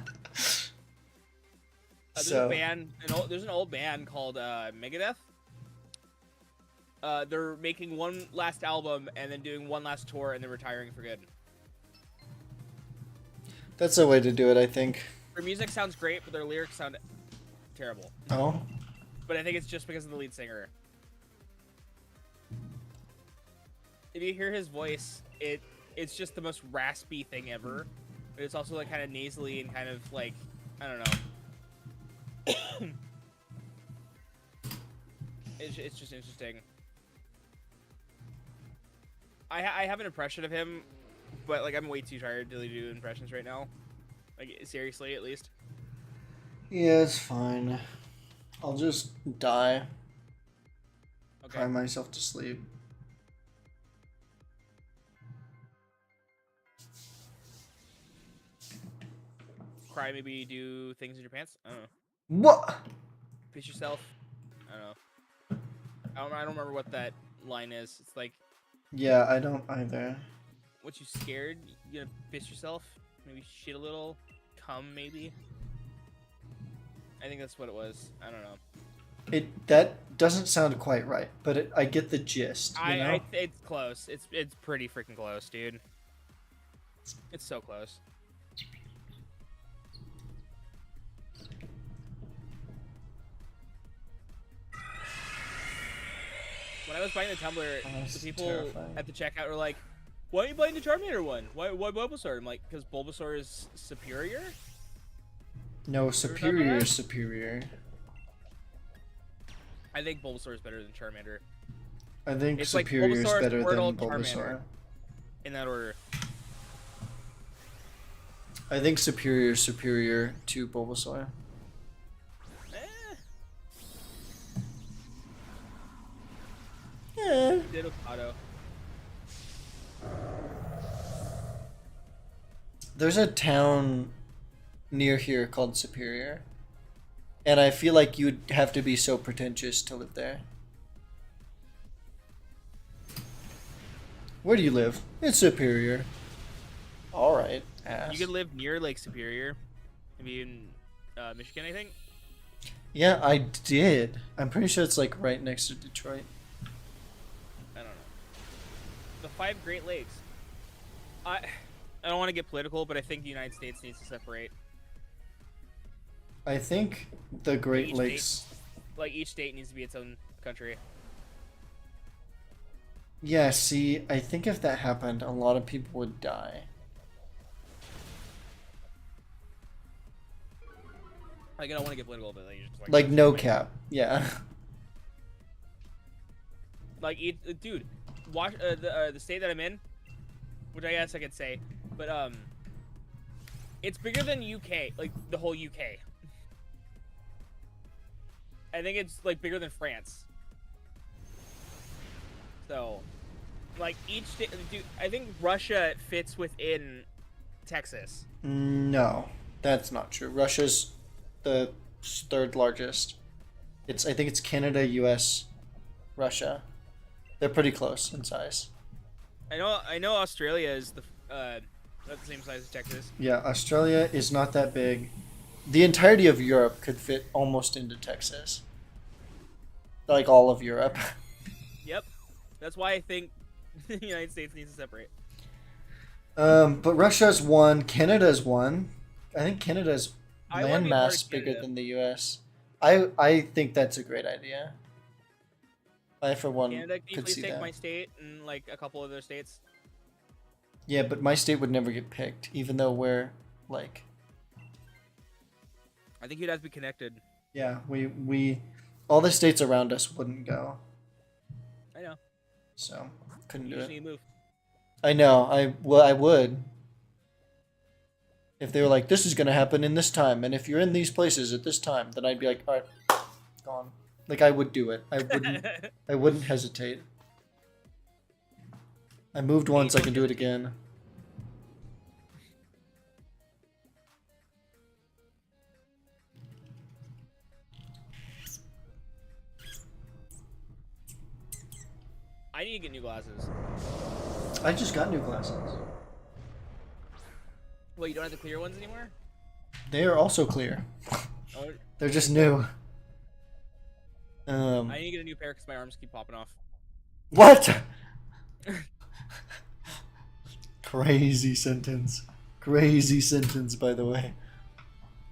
There's a band, there's an old band called Megadeth. They're making one last album and then doing one last tour and then retiring for good. That's a way to do it, I think. Their music sounds great, but their lyrics sound terrible. Oh? But I think it's just because of the lead singer. If you hear his voice, it's just the most raspy thing ever. But it's also like kind of nasally and kind of like, I don't know. It's just interesting. I have an impression of him, but like I'm way too tired to do impressions right now. Like seriously, at least. Yeah, it's fine. I'll just die. Okay. Cry myself to sleep. Cry, maybe do things in your pants. I don't know. What? Piss yourself. I don't know. I don't remember what that line is. It's like, Yeah, I don't either. what, you scared? You gonna piss yourself? Maybe shit a little? Come, maybe? I think that's what it was. I don't know. That doesn't sound quite right, but I get the gist. You know? It's close. It's pretty freaking close, dude. It's so close. When I was buying the tumbler, the people terrifying. at the checkout were like, "Why are you buying the Charmander one? Why Bulbasaur?" I'm like, "Because Bulbasaur is superior." No, superior is superior. I think Bulbasaur is better than Charmander. I think It's like superior is Bulbasaur, better Squirtle, than Bulbasaur. Charmander. In that order. I think superior is superior to Bulbasaur. Ditto Auto. There's a town near here called Superior, and I feel like you'd have to be so pretentious to live there. Where do you live? In Superior. All right, ass. You could live near Lake Superior, maybe in Michigan, I think. Yeah, I did. I'm pretty sure it's like right next to Detroit. I don't know. The 5 Great Lakes. I don't want to get political, but I think the United States needs to separate. I think the Great Each Lakes. Like each state needs to be its own country. Yeah, see, I think if that happened, a lot of people would die. Like I don't want to get political, but you just Like no cap. Yeah. Like dude, watch the state that I'm in, which I guess I could say, but it's bigger than UK, like the whole UK. I think it's like bigger than France. So, like each state, dude, I think Russia fits within Texas. No, that's not true. Russia's the third largest. I think it's Canada, US, Russia. They're pretty close in size. I know Australia is about the same size as Texas. Yeah, Australia is not that big. The entirety of Europe could fit almost into Texas. Like all of Europe. Yep. That's why I think the United States needs to separate. But Russia's one, Canada's one. I think Canada's I wanna be a part of landmass bigger Canada. than the US. I think that's a great idea. I for one Canada, can you could please see take that. my state and like a couple other states? Yeah, but my state would never get picked, even though we're like, I think you'd have to be connected. yeah, we all the states around us wouldn't go, I know. so couldn't You do just it. need to move. I know. I would. If they were like, this is gonna happen in this time, and if you're in these places at this time, then I'd be like, all right, gone. Like I would do it. I wouldn't. I wouldn't hesitate. I moved once. I can do it again. I need to get new glasses. I just got new glasses. Well, you don't have the clear ones anymore? They are also clear. Oh, They're just new. I need to get a new pair because my arms keep popping off. What? Crazy sentence. Crazy sentence, by the way.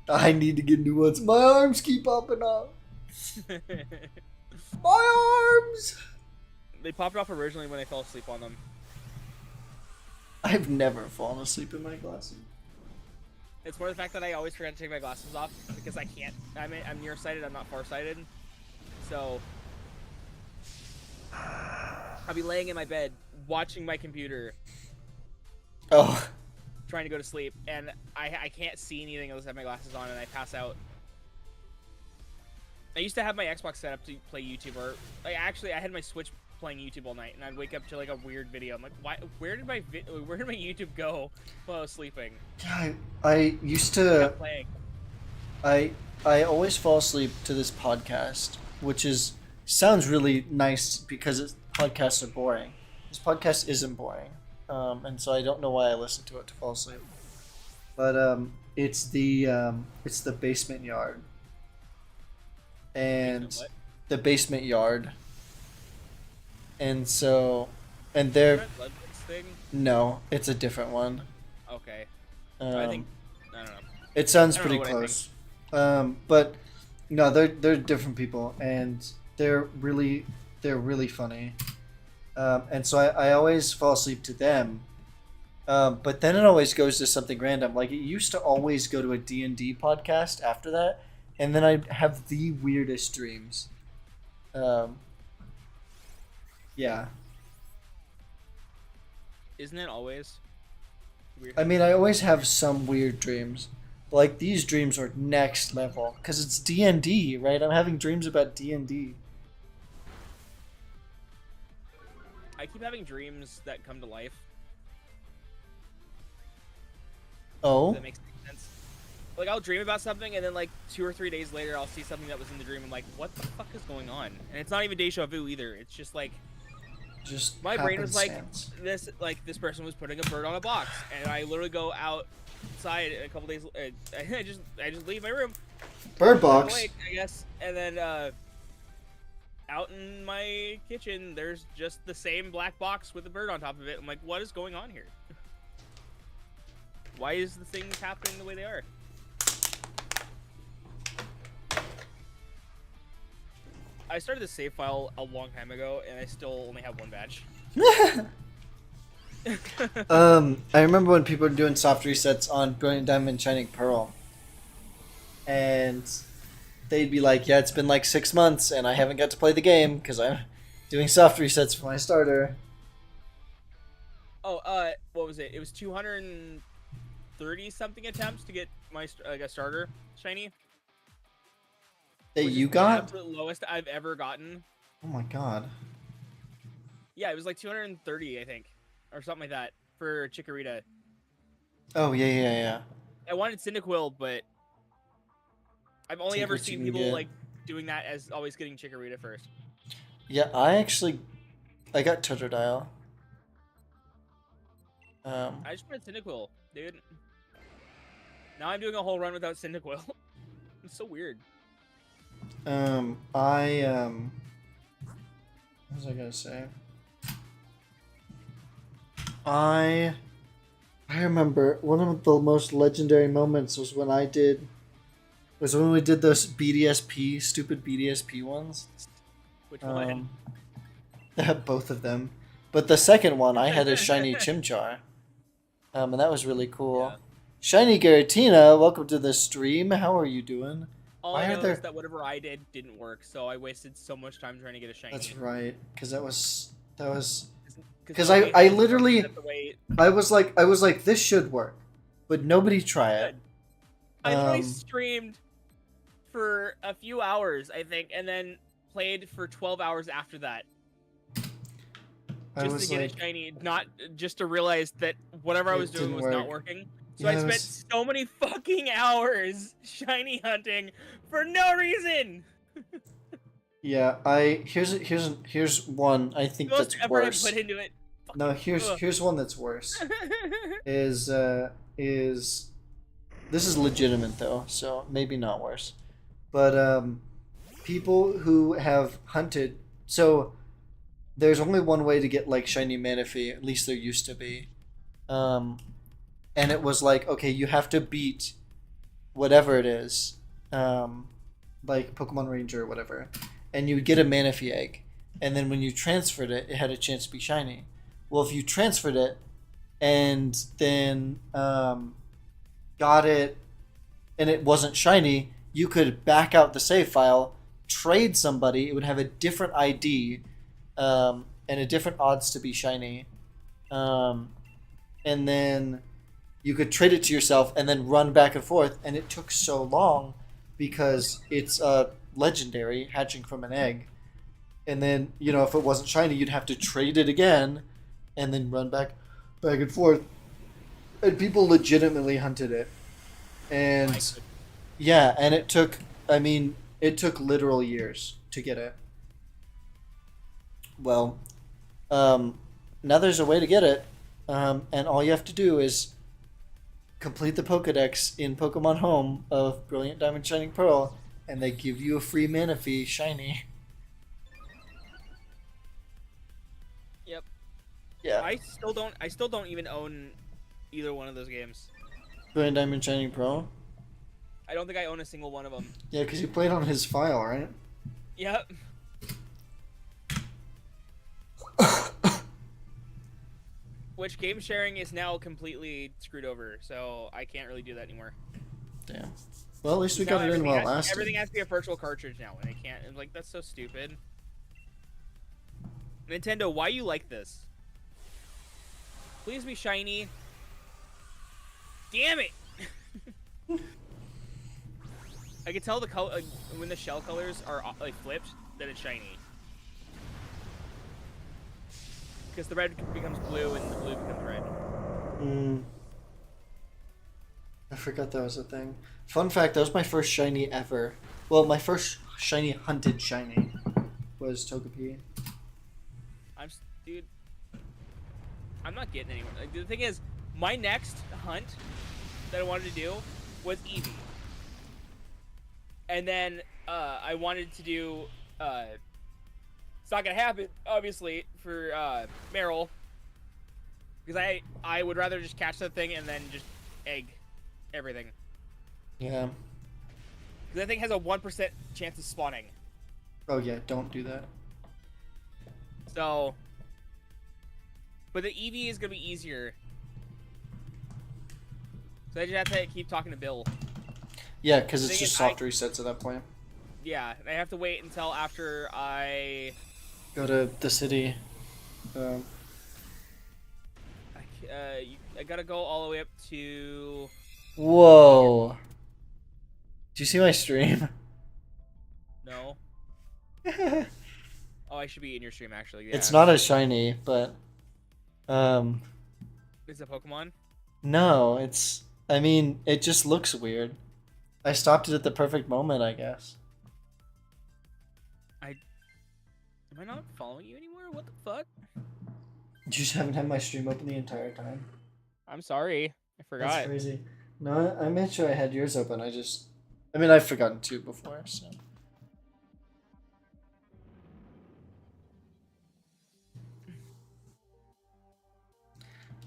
I need to get new ones. My arms keep popping off. My arms! They popped off originally when I fell asleep on them. I've never fallen asleep in my glasses. It's more the fact that I always forget to take my glasses off because I can't. I'm nearsighted. I'm not farsighted. So I'll be laying in my bed watching my computer, Oh. trying to go to sleep, and I can't see anything unless I have my glasses on, and I pass out. I used to have my Xbox set up to play YouTube, or like actually I had my Switch playing YouTube all night, and I'd wake up to like a weird video. I'm like, why? Where did my YouTube go while I was sleeping? Yeah, I used to. Kept playing. I always fall asleep to this podcast, which sounds really nice because podcasts are boring. This podcast isn't boring, and so I don't know why I listen to it to fall asleep. But it's the basement yard, and What? the basement yard, and so, and they're Red Bloodworks thing? no, it's a different one. Okay. Um, I think I don't know. It sounds I don't pretty know what I close. But no, they're different people, and they're really funny. And so I always fall asleep to them. But then it always goes to something random. Like it used to always go to a D&D podcast after that, and then I'd have the weirdest dreams. Yeah. Isn't it always weird? I mean, I always have some weird dreams. Like these dreams are next level because it's D&D, right? I'm having dreams about D&D. I keep having dreams that come to life. If Oh, that makes sense. Like I'll dream about something, and then like 2 or 3 days later, I'll see something that was in the dream. I'm like, what the fuck is going on? And it's not even deja vu either. It's just like just my brain was like, happenstance. this person was putting a bird on a box, and I literally go outside a couple days. I just leave my room, Bird wide box. awake, I guess, and then out in my kitchen, there's just the same black box with a bird on top of it. I'm like, what is going on here? Why is the things happening the way they are? I started the save file a long time ago, and I still only have one badge. I remember when people were doing soft resets on Brilliant Diamond Shining Pearl, and they'd be like, "Yeah, it's been like 6 months, and I haven't got to play the game because I'm doing soft resets for my starter." Oh, what was it? It was 230 something attempts to get my like a starter shiny. That Which you is the got? absolute lowest I've ever gotten. Oh my god. Yeah, it was like 230, I think, or something like that for Chikorita. Oh yeah, yeah, yeah. I wanted Cyndaquil, but I've only Take ever what you seen can people get. like doing that as always getting Chikorita first. Yeah, I got Totodile. Um, I just wanted Cyndaquil, dude. Now I'm doing a whole run without Cyndaquil. It's so weird. what was I gonna say? I I remember one of the most legendary moments was when we did those BDSP stupid BDSP ones. Which one? Um, both of them, but the second one I had a shiny Chimchar, and that was really cool. Yeah. Shiny Garatina, welcome to the stream. How are you doing? All Why I are know is there? that whatever I did didn't work, so I wasted so much time trying to get a shiny. That's right, because that was because Because nobody I had the card literally set the way I was like this should work, but nobody try it. it should. I literally Um, streamed for a few hours, I think, and then played for 12 hours after that. I Just to was get like, a shiny, not just to realize that whatever I was it doing didn't was not work. working. So Yeah, I it spent was. so many fucking hours shiny hunting for no reason. Yeah, here's one I The think most that's effort I put worse. into it. No, Fucking ugh. here's one that's worse. Is this is legitimate though, so maybe not worse. But people who have hunted, so there's only one way to get like shiny Manaphy, at least there used to be. Um, and it was like, okay, you have to beat whatever it is, like Pokemon Ranger or whatever, and you would get a Manaphy egg, and then when you transferred it, it had a chance to be shiny. Well, if you transferred it and then got it and it wasn't shiny, you could back out the save file, trade somebody. It would have a different ID and a different odds to be shiny, um, and then you could trade it to yourself and then run back and forth. And it took so long because it's legendary hatching from an egg. And then if it wasn't shiny, you'd have to trade it again, and then run back and forth. And people legitimately hunted it, and yeah, and it took. I mean, it took literal years to get it. Well, now there's a way to get it, and all you have to do is complete the Pokedex in Pokemon Home of Brilliant Diamond Shining Pearl, and they give you a free Manaphy shiny. Yep. Yeah, I still don't even own either one of those games. Brilliant Diamond Shining Pearl. I don't think I own a single one of them. Yeah, because you played on his file, right? Yep. Which game sharing is now completely screwed over, so I can't really do that anymore. Damn. Well, at least we Now got it in while it everything lasted. has to be a virtual cartridge now, and I can't. And like, that's so stupid. Nintendo, why you like this? Please be shiny. Damn it! I can tell the color when the shell colors are like flipped that it's shiny. Because the red becomes blue and the blue becomes red. Mm. I forgot that was a thing. Fun fact, that was my first shiny ever. Well, my first shiny hunted shiny was Togepi. Dude, I'm not getting anywhere. Like, the thing is, my next hunt that I wanted to do was Eevee. And then I wanted to do it's not gonna happen, obviously, for Meryl. Because I would rather just catch that thing and then just egg everything. Yeah. Because that thing has a 1% chance of spawning. Oh yeah, don't do that. So, but the Eevee is gonna be easier. So I just have to keep talking to Bill. Yeah, because it's thing just is, soft resets at that point. Yeah, I have to wait until after I Go to the city. I gotta go all the way up to. Whoa. Do you see my stream? No. Oh, I should be in your stream actually. Yeah, It's not a shiny, but Is it a Pokemon? no, it's. I mean, it just looks weird. I stopped it at the perfect moment, I guess. Am I not following you anymore? What the fuck? You just haven't had my stream open the entire time. I'm sorry. I forgot. That's crazy. No, I made sure I had yours open. I mean, I've forgotten to before, so.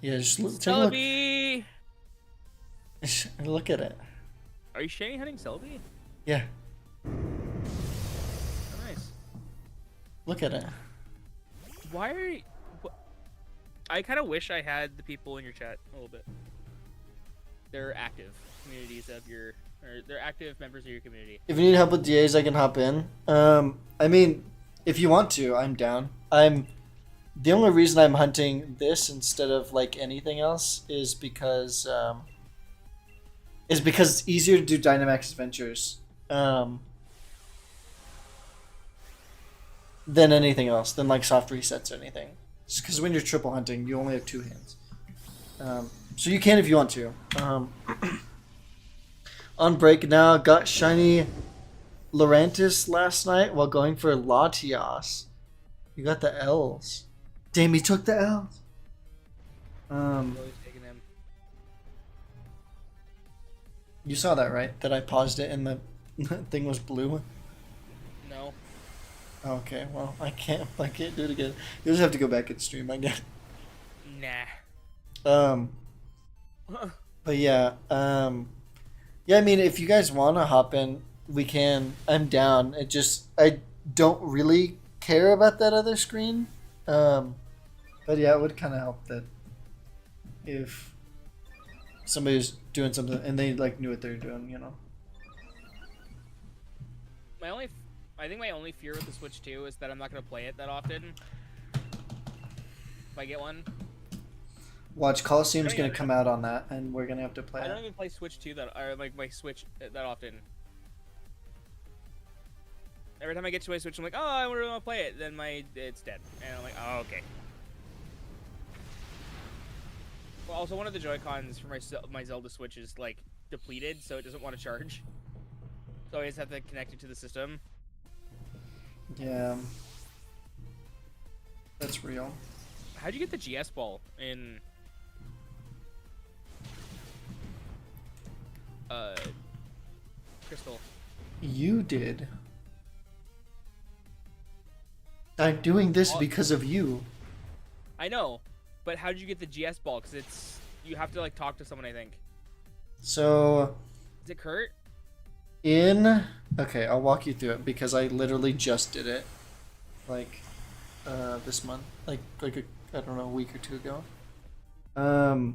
Yeah, just take a look. Celebi! Look at it. Are you shiny hunting Celebi? Yeah, Oh, nice. look at it. Why are you... I kind of wish I had the people in your chat a little bit. They're active communities of your... Or they're active members of your community. If you need help with DAs, I can hop in. I mean, if you want to, I'm down. The only reason I'm hunting this instead of like anything else is because it's easier to do Dynamax adventures than anything else, than like soft resets or anything. Just because when you're triple hunting, you only have 2 hands. So you can if you want to. On break now, got shiny Lurantis last night while going for Latias. You got the L's. Damn, he took the L's. Always taking them. You saw that, right? That I paused it and the thing was blue. No. Okay, well, I can't do it again. You'll just have to go back and stream, I guess. Nah. But yeah, yeah, I mean, if you guys want to hop in, we can. I'm down. I don't really care about that other screen. But yeah, it would kind of help that if somebody's doing something and they like knew what they were doing, you know. I think my only fear with the Switch 2 is that I'm not gonna play it that often. If I get one. Watch, Coliseum's gonna come out on that, and we're gonna have to play I it. don't even play Switch 2 or like my Switch that often. Every time I get to my Switch, I'm like, oh, I really want to play it. Then it's dead, and I'm like, oh, okay. Well, also one of the Joy-Cons for my Zelda Switch is like depleted, so it doesn't want to charge. So I just have to connect it to the system. Yeah, that's real. How'd you get the GS ball in? Crystal. You did. I'm doing this because of you. I know, but how did you get the GS ball? Because you have to like talk to someone, I think. So. Is it Kurt? Okay, I'll walk you through it because I literally just did it, like, this month, like I don't know, a week or 2 ago.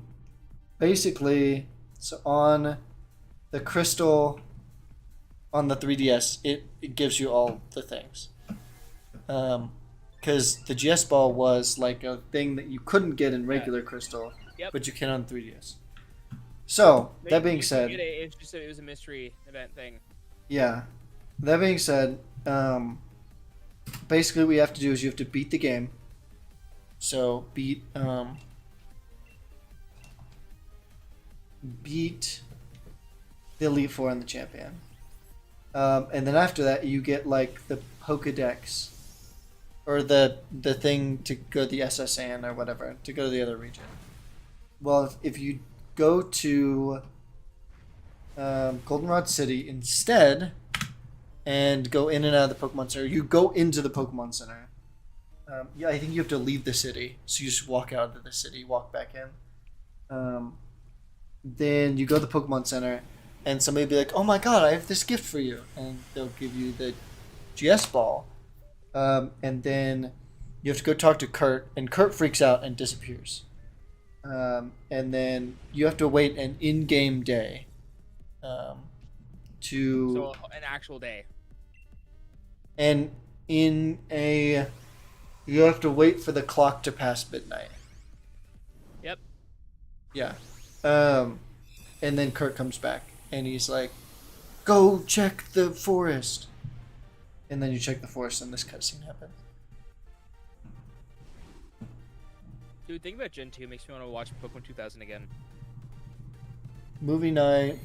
Basically, so on the crystal, on the 3DS, it gives you all the things. Because the GS ball was like a thing that you couldn't get in regular crystal, but you can on 3DS. So that being said, it was a mystery event thing. Yeah, that being said, basically what you have to do is you have to beat the game. So beat the Elite Four and the champion. And then after that, you get like the Pokedex, or the thing to go to the SSN or whatever to go to the other region. Well, if you go to Goldenrod City instead, and go in and out of the Pokemon Center, you go into the Pokemon Center. Yeah, I think you have to leave the city, so you just walk out of the city, walk back in. Then you go to the Pokemon Center, and somebody will be like, "Oh my God, I have this gift for you," and they'll give you the GS ball. And then you have to go talk to Kurt, and Kurt freaks out and disappears. And then you have to wait an in-game day to. So an actual day. And you have to wait for the clock to pass midnight. Yep. Yeah. And then Kurt comes back, and he's like, "Go check the forest." And then you check the forest, and this cutscene happens. Dude, thinking about Gen 2 makes me want to watch Pokemon 2000 again. Movie night.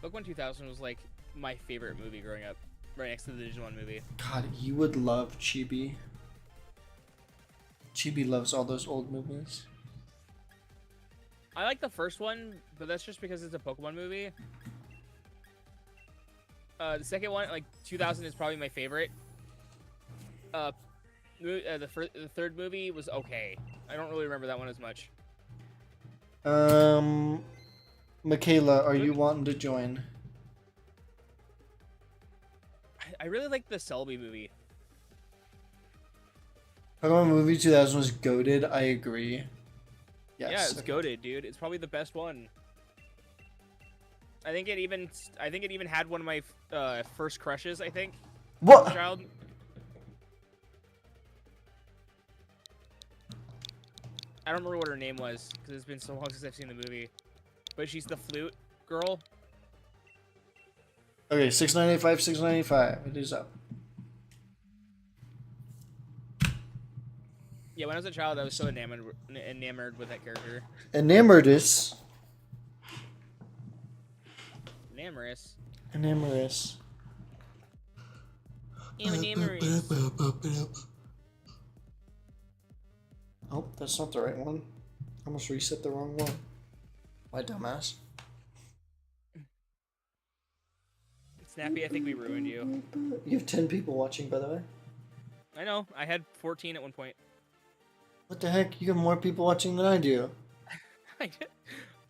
Pokemon 2000 was like my favorite movie growing up, right next to the Digimon movie. God, you would love Chibi. Chibi loves all those old movies. I like the first one, but that's just because it's a Pokemon movie. The second one, like 2000, is probably my favorite. The third movie was okay. I don't really remember that one as much. Michaela, are you wanting to join? I really like the Selby movie. Pokemon movie 2000 was goated. I agree. Yes. Yeah, it's goated, dude. It's probably the best one. I think it even had one of my first crushes. I think. What? As a child. I don't remember what her name was because it's been so long since I've seen the movie. But she's the flute girl. Okay, 6985, 6985. It is up. Yeah, when I was a child, I was so enamored with that character. Enamoredus. Enamorous. Enamorous. Enamorous. Oh, that's not the right one. I almost reset the wrong one. My dumbass. Snappy, I think we ruined you. You have 10 people watching, by the way. I know. I had 14 at one point. What the heck? You have more people watching than I do. I did.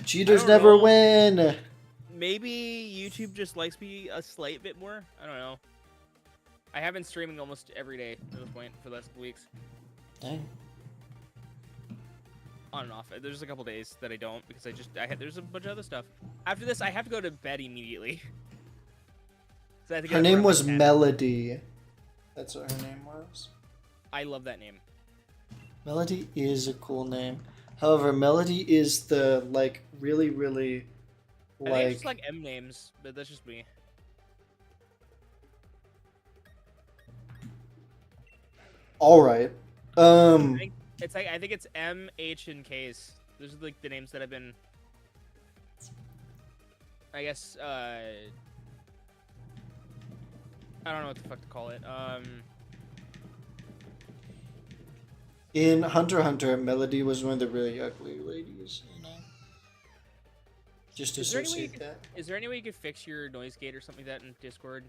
Cheaters I don't never know. win. Maybe YouTube just likes me a slight bit more. I don't know. I have been streaming almost every day at this point for the last couple weeks. Dang. On and off. There's a couple days that I don't because there's a bunch of other stuff. After this, I have to go to bed immediately. So I have to get Her up name around was 10. Melody. That's what her name was. I love that name. Melody is a cool name. However, Melody is the really, really I think it's just like M names, but that's just me. All right. I think it's M, H, and K's. Those are like the names that I've been. I guess I don't know what the fuck to call it. In Hunter x Hunter, Melody was one of the really ugly ladies, you know. Just Is there any way associate that. Is there any way you could fix your noise gate or something like that in Discord?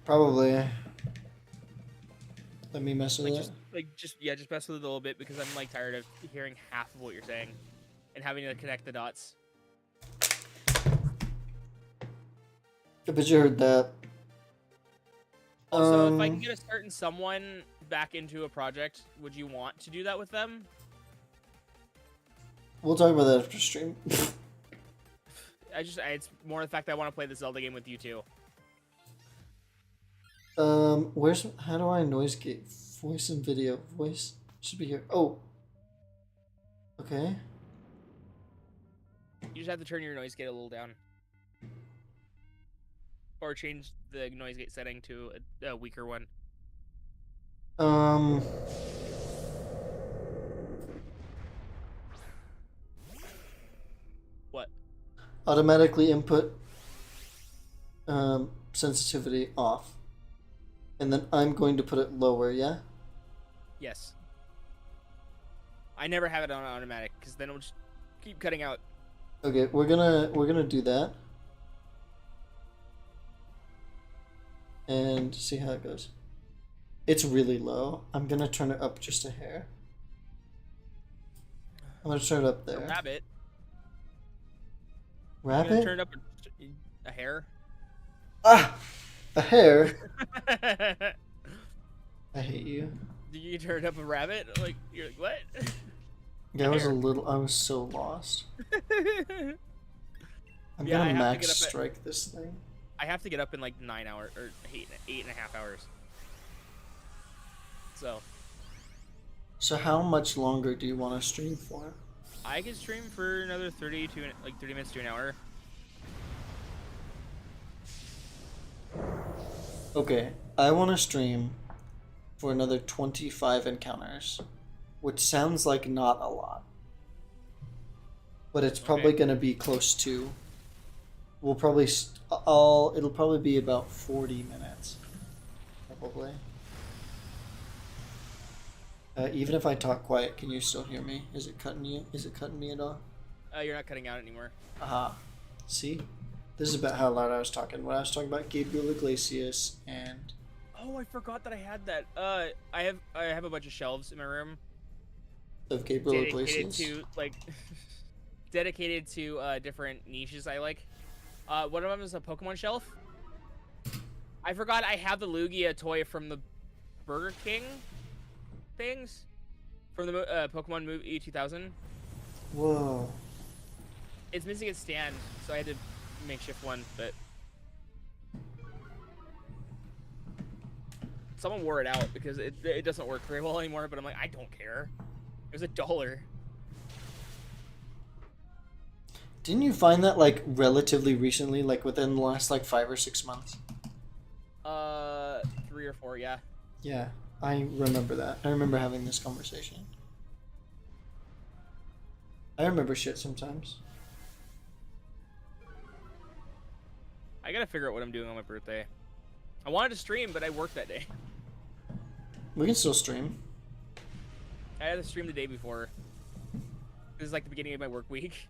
Probably. Let me mess with Just mess with it a little bit because I'm like tired of hearing half of what you're saying and having to connect the dots. I bet you heard that. Also, if I can get a certain someone back into a project, would you want to do that with them? We'll talk about that after stream. It's more the fact that I want to play the Zelda game with you too. How do I noise gate? Voice and video. Voice should be here. Oh. Okay. You just have to turn your noise gate a little down. Or change the noise gate setting to a weaker one. I What? Automatically input sensitivity off. And then I'm going to put it lower, yeah? Yes. I never have it on automatic because then it'll just keep cutting out. Okay, we're gonna do that. And see how it goes. It's really low. I'm gonna turn it up just a hair. I'm gonna turn it up A there. rabbit. Rabbit? Turn it up a hair. Ah! A hair? I hate you. Did you turn up a rabbit? Like you're like what? Yeah, I was so lost. I'm Yeah, I gonna have to max get up at- strike this thing. I have to get up in like 9 hours or 8.5 hours. So how much longer do you want to stream for? I can stream for another 30 minutes to an hour. Okay, I want to stream for another 25 encounters, which sounds like not a lot. But it's probably going to be close to. We'll probably it'll probably be about 40 minutes. Probably. Even if I talk quiet, can you still hear me? Is it cutting you? Is it cutting me at all? You're not cutting out anymore. Aha. See? This is about how loud I was talking. When I was talking about Gabriel Iglesias and... Oh, I forgot that I had that. I have a bunch of shelves in my room Of Gabriel dedicated Iglesias? to like dedicated to different niches I like. One of them is a Pokemon shelf. I forgot I have the Lugia toy from the Burger King things from the Pokemon movie 2000. Whoa. It's missing its stand, so I had to makeshift one, but someone wore it out because it doesn't work very well anymore, but I'm like, I don't care. It was $1. Didn't you find that, like, relatively recently, like, within the last, like, 5 or 6 months? 3 or 4, yeah. Yeah, I remember that. I remember having this conversation. I remember shit sometimes. I gotta figure out what I'm doing on my birthday. I wanted to stream, but I worked that day. We can still stream. I had to stream the day before. This is like the beginning of my work week.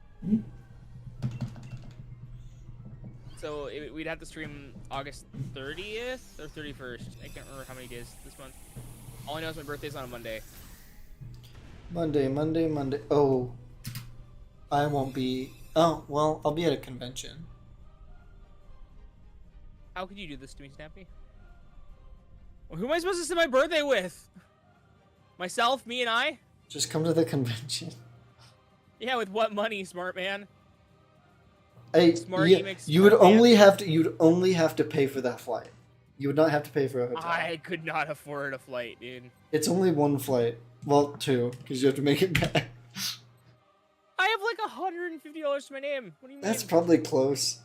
So we'd have to stream August 30th or 31st. I can't remember how many days this month. All I know is my birthday's on a Monday. Monday. Oh. I won't be... Oh, well, I'll be at a convention. How could you do this to me, Snappy? Well, who am I supposed to spend my birthday with? Myself, me, and I? Just come to the convention. Yeah, with what money, smart man? You would only have to pay for that flight. You would not have to pay for a hotel. I could not afford a flight, dude. It's only one flight. Well, 2, because you have to make it back. I have like $150 to my name. What do you mean? That's probably close.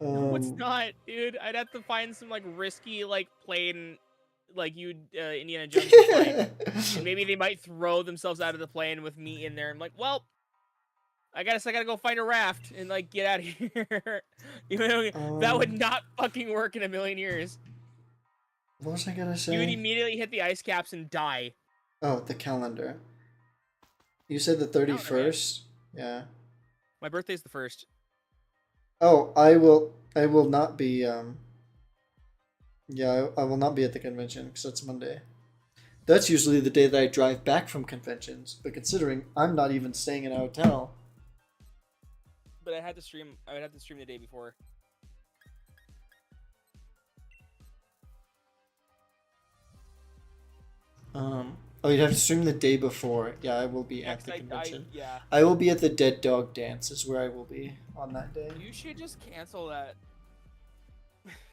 No, it's not, dude. I'd have to find some like risky like plane, like Indiana Jones would find. And maybe they might throw themselves out of the plane with me in there. I'm like, well, I guess I gotta go find a raft and like get out of here. You know, that would not fucking work in a million years. What was I gonna say? You would immediately hit the ice caps and die. Oh, the calendar. You said the 31st? Yeah. My birthday's the 1st. Oh, I will not be yeah, I will not be at the convention because that's Monday. That's usually the day that I drive back from conventions, but considering I'm not even staying in a hotel. But I would have to stream the day before. Oh, you'd have to stream the day before. Yeah, I will be at the convention. Yeah. I will be at the Dead Dog Dance is where I will be on that day. You should just cancel that.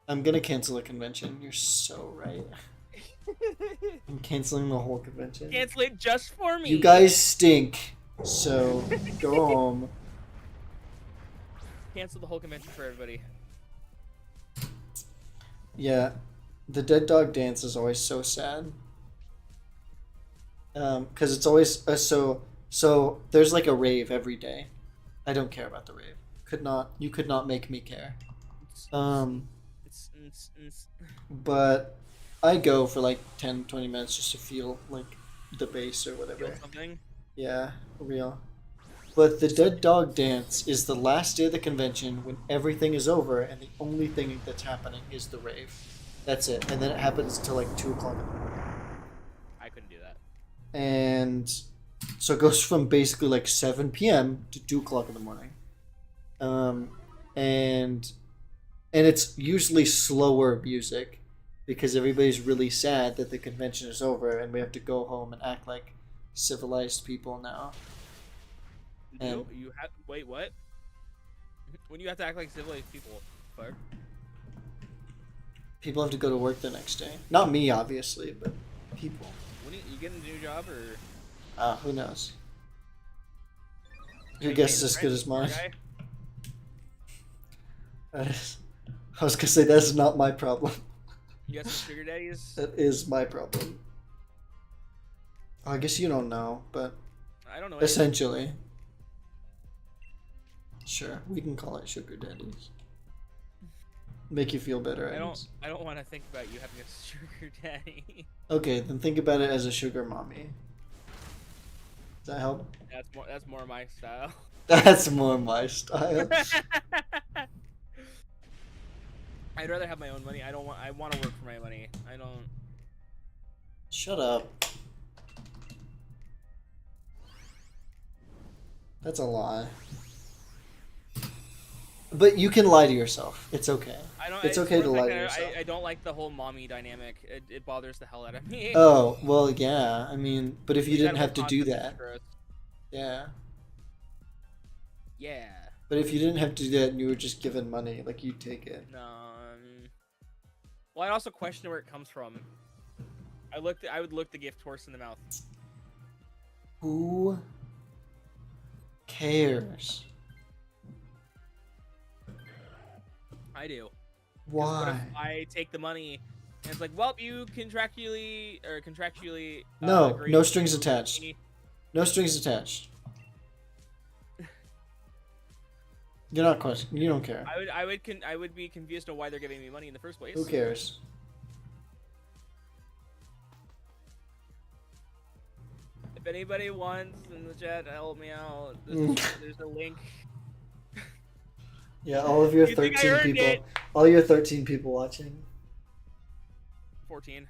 I'm gonna cancel the convention. You're so right. I'm canceling the whole convention. Cancel it just for me. You guys stink. So go home. Cancel the whole convention for everybody. Yeah, the Dead Dog Dance is always so sad. Because it's always so there's like a rave every day. I don't care about the rave. You could not make me care. It's- Um, it's- but I go for like 10, 20 minutes just to feel like the bass or feel whatever. something. Yeah, real. But the Dead Dog Dance is the last day of the convention when everything is over and the only thing that's happening is the rave. That's it. And then it happens till like 2 o'clock in the morning. I couldn't do that. And so it goes from basically like 7 p.m. to 2 o'clock in the morning. Um, and it's usually slower music because everybody's really sad that the convention is over and we have to go home and act like civilized people now. You have wait what? When you have to act like civilized people, fuck. People have to go to work the next day. Not me, obviously, but people. When you getting a new job or? Who knows? Your guess is as good as mine. I was gonna say that's not my problem. You got some sugar daddies? That is my problem. Oh, I guess you don't know, but I don't know. essentially. Sure, we can call it sugar daddies. Make you feel better. I don't want to think about you having a sugar daddy. Okay, then think about it as a sugar mommy. Does that help? That's more my style. That's more my style. I'd rather have my own money. I want to work for my money. I don't. Shut up. That's a lie. But you can lie to yourself. It's okay. It's okay to lie to yourself. I don't like the whole mommy dynamic. It bothers the hell out of me. Oh, well, yeah. I mean, but if you didn't That have to whole do concept is that. gross. Yeah. Yeah. But if you didn't have to do that and you were just given money, like, you'd take it. No. Well, I'd also question where it comes from. I would look the gift horse in the mouth. Who cares? I do. Why? What if I take the money and it's like, well, you contractually No, agreed no strings to attached. me. No strings attached. You're not questioning. You don't care. I would be confused on why they're giving me money in the first place. Who cares? If anybody wants in the chat to help me out, there's a link. Yeah, all of your You think I 13 earned people. it? All your 13 people watching. 14.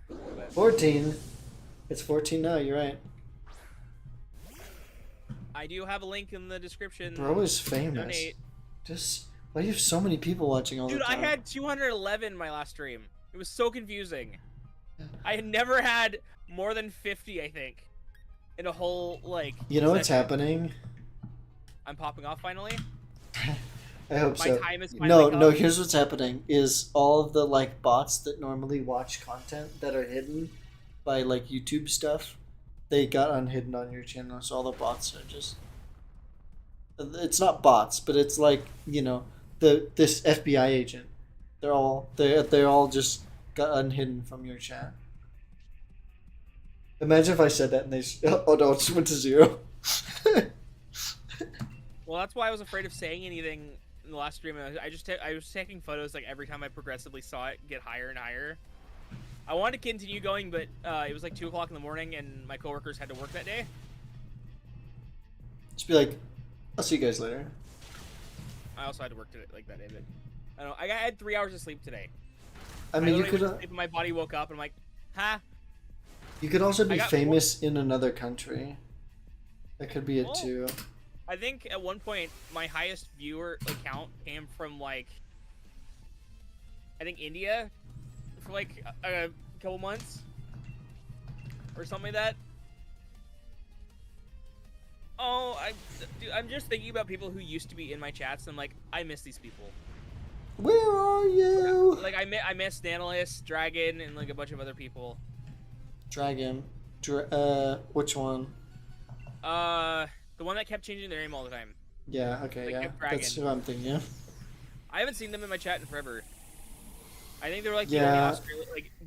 14. It's 14 now, you're right. I do have a link in the description. Bro is famous. Donate. Just why do you have so many people watching all Dude, the time? I had 211 my last stream. It was so confusing. I had never had more than 50, I think, in a whole like. You know what's session. happening? I'm popping off finally. I hope My so. time is finally No, come. here's what's happening is all of the like bots that normally watch content that are hidden by like YouTube stuff, they got unhidden on your channel, so all the bots are just it's not bots, but it's like, you know, this FBI agent. They're all just got unhidden from your chat. Imagine if I said that and they oh no, it just went to 0. Well, that's why I was afraid of saying anything in the last stream. I was taking photos like every time I progressively saw it get higher and higher. I wanted to continue going, but it was like 2 o'clock in the morning, and my coworkers had to work that day. Just be like, I'll see you guys later. I also had to work today, like that day, but I don't know. I had 3 hours of sleep today. I mean, you literally could went to sleep and my body woke up, and I'm like, huh? you could also be I got famous in another country. That could be it Well, too. I think at one point my highest viewer account came from like, I think India, for like a couple months or something like that. Oh, dude, I'm just thinking about people who used to be in my chats, and I'm like, I miss these people. Where are you? Like I miss Nanalis, Dragon, and like a bunch of other people. Dragon. Which one? The one that kept changing their name all the time. Yeah, okay, Like yeah. Dragon. That's who I'm thinking of. I haven't seen them in my chat in forever. I think they're like Yeah.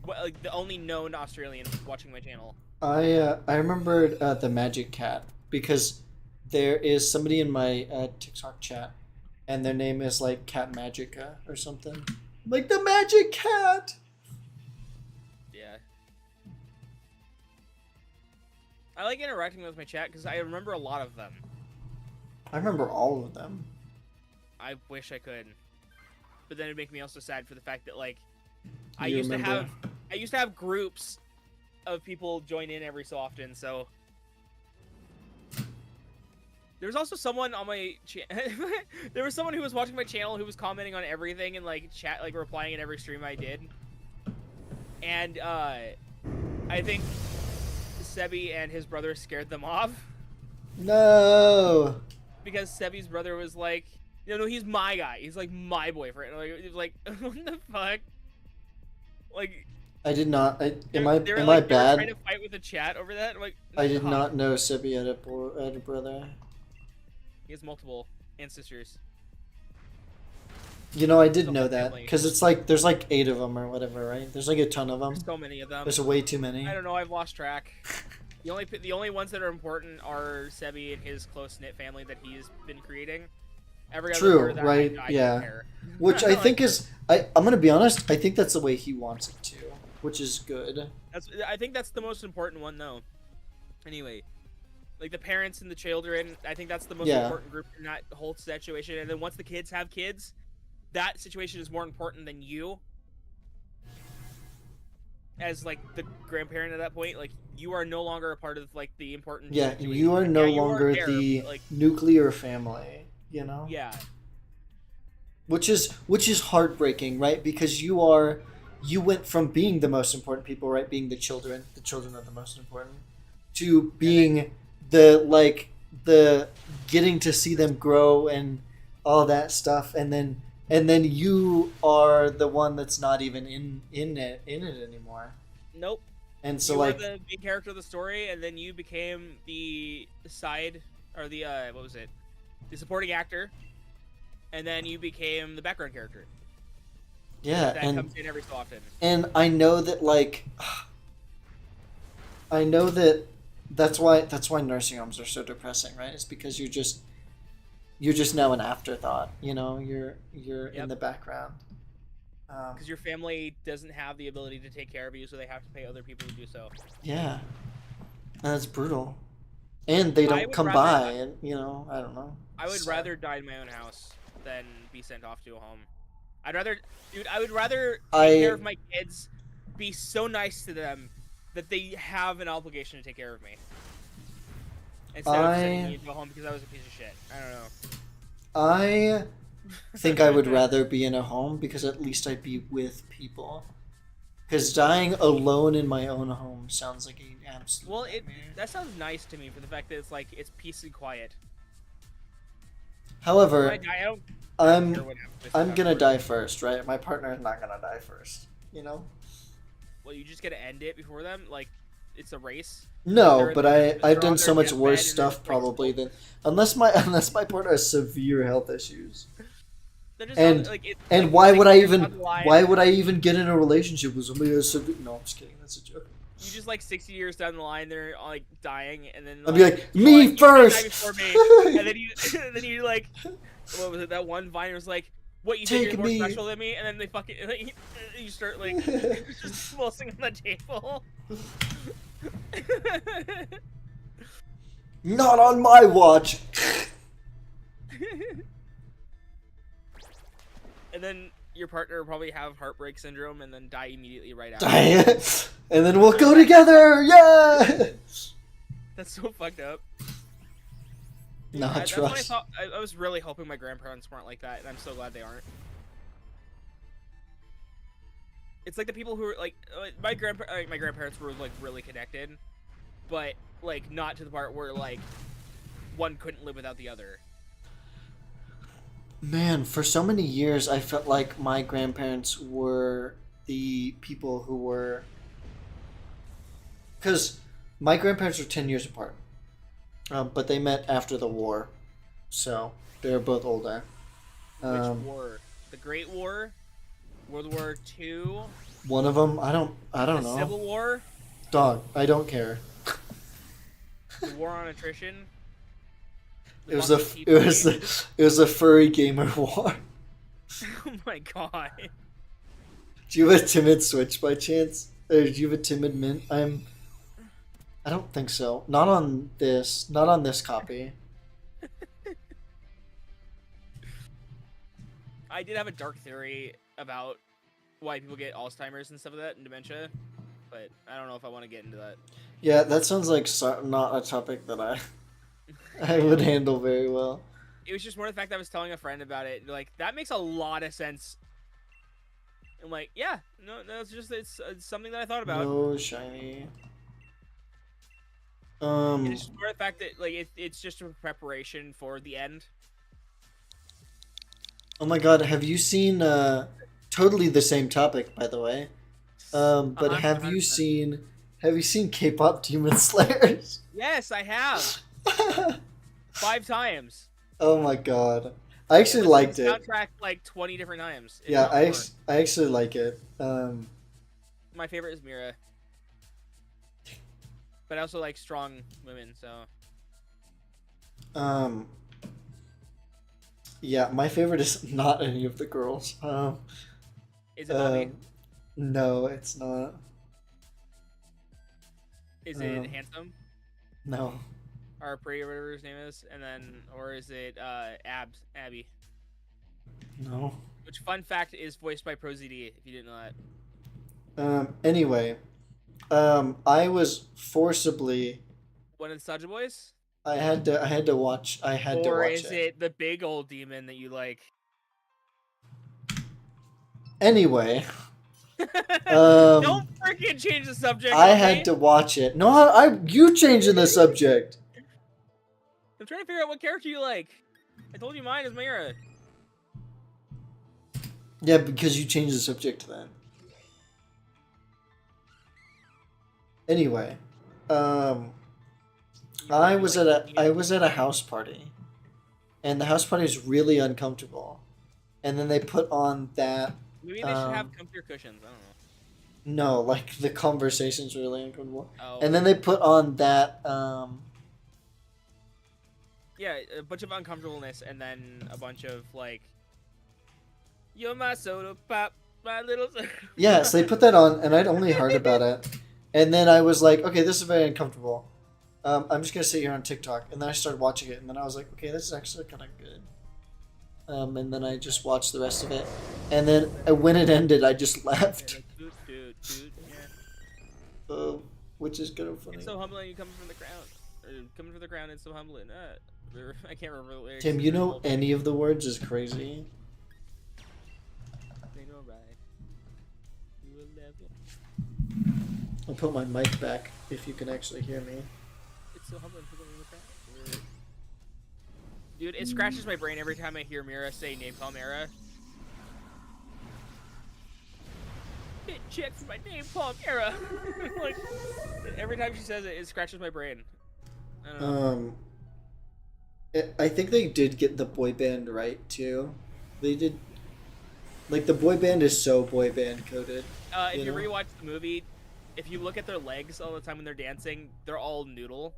like the only known Australian watching my channel. I remembered the Magic Cat because there is somebody in my TikTok chat, and their name is like Cat Magica or something. Like the magic cat! Yeah. I like interacting with my chat because I remember a lot of them. I remember all of them. I wish I could. But then it'd make me also sad for the fact that, like, I You used remember? to have groups of people join in every so often, so there was also someone on my there was someone who was watching my channel who was commenting on everything and like chat, like replying in every stream I did. And I think Sebi and his brother scared them off No! because Sebi's brother was like, no, he's my guy. He's like my boyfriend. Like, it was like, what the fuck? Like, I did not. Am I like, they were bad? trying to fight with the chat over that. I'm like, I did "Huh." not know Sibi had a brother. He has multiple ancestors. You know, I did The know whole that family. because it's like there's like 8 of them or whatever, right? There's like a ton of them. There's so many of them. There's way too many. I don't know. I've lost track. The only ones that are important are Sebi and his close knit family that he's been creating. Every other True, part of that, right? I Yeah. don't care. Which I Like, think is I'm gonna be honest. I think that's the way he wants it to, which is good. I think that's the most important one, though. Anyway, like the parents and the children, I think that's the most Yeah. important group in that whole situation. And then once the kids have kids, that situation is more important than you. As like the grandparent at that point, like you are no longer a part of like the important. Yeah, situation. you are no Yeah, you are longer there, the but, like, nuclear family. You know. yeah. Which is heartbreaking, right? Because you went from being the most important people, right? Being the children are the most important, to being the getting to see them grow and all that stuff, and then you are the one that's not even in it anymore. Nope. And so You like were the main character of the story, and then you became the side or the what was it? The supporting actor, and then you became the background character. yeah, That and comes in every so often. and I know that that's why nursing homes are so depressing, right? It's because you're just now an afterthought. You know, you're in Yep. the background. Because your family doesn't have the ability to take care of you, so they have to pay other people to do so. Yeah, and that's brutal. And they I don't would come rather- by, and I don't know. I would So- rather die in my own house than be sent off to a home. I would rather take I- care of my kids, be so nice to them that they have an obligation to take care of me. Instead of sending me to a home because I was a piece of shit. I don't know. I think I would rather be in a home because at least I'd be with people. Because dying alone in my own home sounds like an absolute Well, nightmare. that sounds nice to me for the fact that it's like it's peace and quiet. When However, I die, I don't care I'm what happens. I'm gonna die first, right? My partner is not gonna die first. You know? Well, you just gotta end it before them, like it's a race. No, They're- but they're I've on done their so much deathbed worse and then stuff it's probably like, than unless my partner has severe health issues. That just And- sounds like And like, why would I 6 years even down the line, why would I even get in a relationship with somebody who's severe? No, I'm just kidding. That's a joke. You just like 60 years down the line, they're like dying, and then I'd be like, you're me you can't die first. before me. And then you like, what was it? That one vine was like, what you think Take you're more me. special than me? And then they fucking you start like just flossing on the table. Not on my watch. And then your partner will probably have heartbreak syndrome and then die immediately right after. Die. And then we'll go together. Yeah. That's so fucked up. Not That's when trust. I was really hoping my grandparents weren't like that, and I'm so glad they aren't. It's like the people who are like my grandparents were like really connected, but like not to the part where like one couldn't live without the other. Man, for so many years, I felt like my grandparents were the people who were. Because my grandparents were 10 years apart. But they met after the war. So they were both older. Which war? The Great War? World War II? One of them, I don't The know. Civil War? Dog, I don't care. The War on Attrition? The It was a Bucky it was T20. a, it was a furry gamer war. Oh my god. Do you have a timid Switch by chance? Or do you have a timid Mint? I don't think so. Not on this. Not on this copy. I did have a dark theory about why people get Alzheimer's and stuff like that and dementia, but I don't know if I want to get into that. Yeah, that sounds like not a topic that I would handle very well. It was just more the fact that I was telling a friend about it. Like, that makes a lot of sense. I'm like, yeah, no, it's something that I thought about. No shiny. It's just more the fact that like it's just a preparation for the end. Oh my god, have you seen totally the same topic by the way. But have you 100%. seen K-pop Demon Slayers? Yes, I have 5 times. Oh my god. I actually listened liked to the it. soundtrack like 20 different times. if Yeah, not more. I actually like it. My favorite is Mira, but I also like strong women. So Yeah, my favorite is not any of the girls. is it Bobby? No, it's not. Is it handsome No. or pretty or whatever his name is? And then or is it Abby? No. Which fun fact is voiced by ProZD if you didn't know that. Anyway, I was forcibly. One of the Soulja Boys? I had to watch. I had to Or watch is it the big old demon that you like? Anyway, Don't freaking change the subject. I okay? had to watch it. No, you changing the subject. I'm trying to figure out what character you like. I told you mine is Mira. Yeah, because you changed the subject then. Anyway, I was at a house party, and the house party is really uncomfortable. And then they put on that. Maybe they should have comfier cushions. I don't know. No, like the conversation's really uncomfortable. Oh. And then they put on that. Yeah, a bunch of uncomfortableness, and then a bunch of like, "You're my soda pop, my little." Yeah, so they put that on, and I'd only heard about it, and then I was like, okay, this is very uncomfortable. I'm just gonna sit here on TikTok, and then I started watching it, and then I was like, okay, this is actually kind of good. And then I just watched the rest of it, and then when it ended, I just left. Yeah. Which is kind of funny. It's so humbling you coming from the ground. Or coming from the ground, it's so humbling. I can't remember the lyrics. Tim, you know any of the words is crazy. They know right. You will never. I'll put my mic back if you can actually hear me. It's so humbling to come from the ground. Dude, it scratches my brain every time I hear Mira say Napalm Era. Hit check for my Napalm Era. Like, every time she says it, it scratches my brain. I don't know. I think they did get the boy band right too. They did. Like the boy band is so boy band coded. If you rewatch the movie, if you look at their legs all the time when they're dancing, they're all noodle.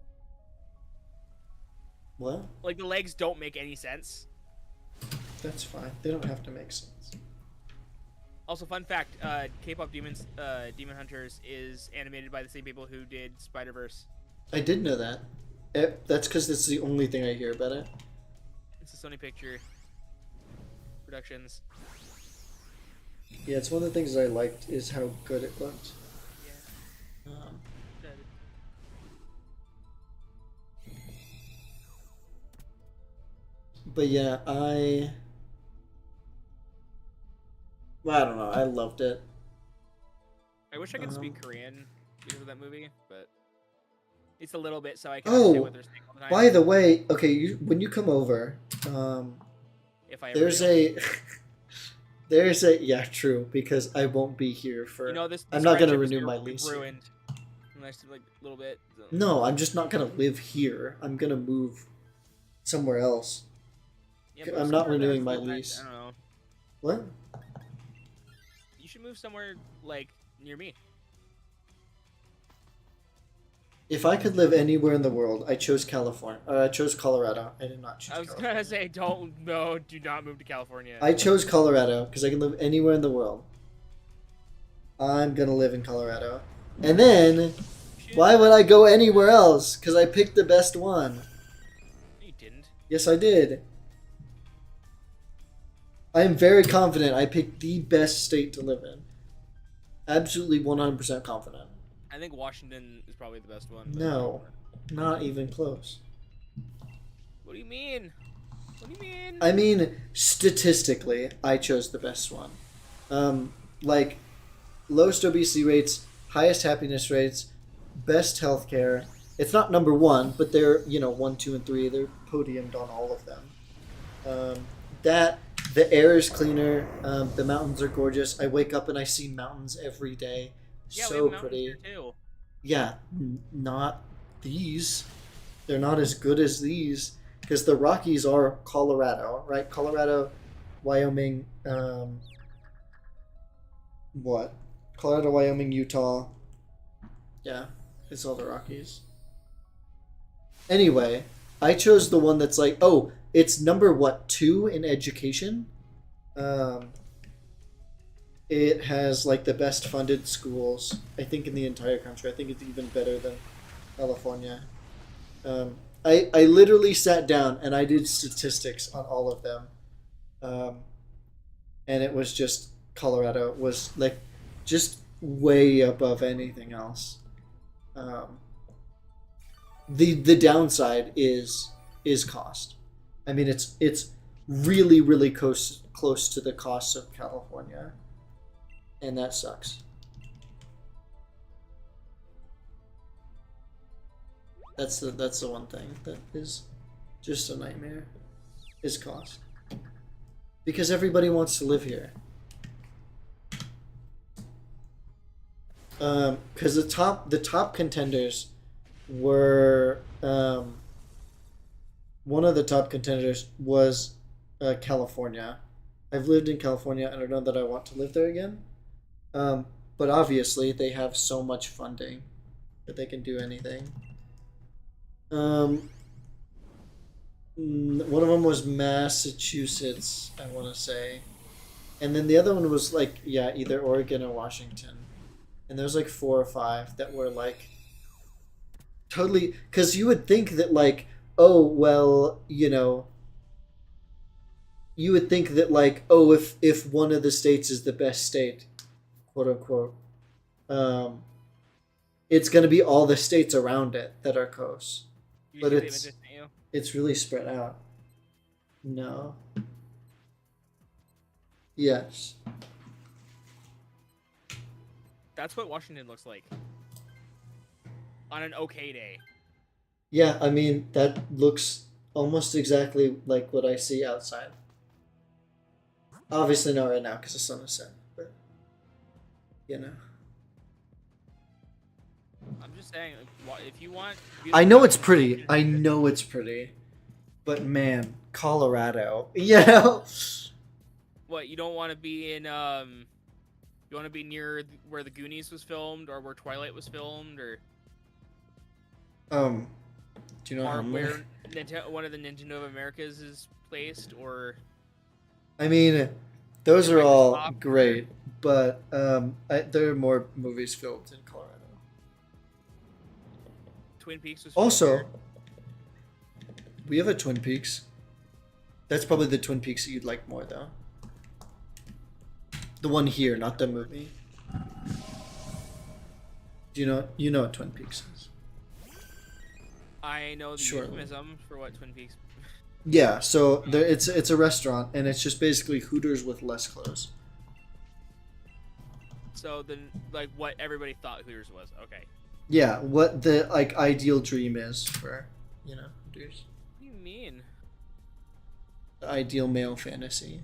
What? Like the legs don't make any sense. That's fine. They don't have to make sense. Also, fun fact: K-pop Demon Hunters is animated by the same people who did Spider-Verse. I did know that. That's because that's the only thing I hear about it. It's a Sony Picture Productions. Yeah, it's one of the things I liked is how good it looked. Yeah. But yeah, I don't know. I loved it. I wish I could speak Korean because of that movie, but it's a little bit so I can understand what they're saying all the time. By the way, okay, when you come over, if I ever there's do. there's a yeah, true, because I won't be here for. You know, this I'm not gonna friendship is renew my lease. ruined. Next like a little bit. So. No, I'm just not gonna live here. I'm gonna move somewhere else. Yeah, I'm not somewhere renewing my that's- lease. I don't know. What? You should move somewhere like near me. If I could live anywhere in the world, I chose California. I chose Colorado. I did not choose I was California. gonna say, do not move to California. I chose Colorado because I can live anywhere in the world. I'm gonna live in Colorado. And then, why would I go anywhere else? Because I picked the best one. You didn't. Yes, I did. I am very confident I picked the best state to live in. Absolutely 100% confident. I think Washington is probably the best one. No, not even close. What do you mean? What do you mean? I mean, statistically, I chose the best one. Like, lowest obesity rates, highest happiness rates, best healthcare. It's not number one, but they're, 1, 2, and 3. They're podiumed on all of them. The air is cleaner. The mountains are gorgeous. I wake up and I see mountains every day. Yeah, So we have mountains pretty. here too. Yeah, not these. They're not as good as these because the Rockies are Colorado, right? Colorado, Wyoming, what? Colorado, Wyoming, Utah. Yeah, it's all the Rockies. Anyway, I chose the one that's like, oh, it's number 2 in education. It has like the best funded schools, I think, in the entire country. I think it's even better than California. I literally sat down and I did statistics on all of them. And it was just Colorado was like just way above anything else. The downside is cost. I mean, it's really close to the costs of California, and that sucks. That's the one thing that is just a nightmare, is cost. Because everybody wants to live here. Because the top contenders were one of the top contenders was California. I've lived in California. I don't know that I want to live there again. But obviously they have so much funding that they can do anything. One of them was Massachusetts, I want to say. And then the other one was like, yeah, either Oregon or Washington. And there's like 4 or 5 that were like totally, because you would think that like, oh, well, you would think that like, oh, if one of the states is the best state, quote unquote, it's going to be all the states around it that are close. But it's really spread out. No. Yes. That's what Washington looks like on an okay day. Yeah, I mean, that looks almost exactly like what I see outside. Obviously not right now because the sun is set, but I'm just saying, if you want... I know it's pretty. I know it's pretty. But man, Colorado. What, you don't want to be in, you want to be near where the Goonies was filmed, or where Twilight was filmed, or... Do you know or where one of the Nintendo of Americas is placed, or... I mean, those are all great, but there are more movies filmed in Colorado. Twin Peaks was also here. We have a Twin Peaks. That's probably the Twin Peaks that you'd like more, though. The one here, not the movie. Do you know what Twin Peaks is? I know the euphemism for what Twin Peaks. Yeah, so it's a restaurant, and it's just basically Hooters with less clothes. So then, like, what everybody thought Hooters was. Okay. Yeah, what the like ideal dream is for Hooters. What do you mean? The ideal male fantasy.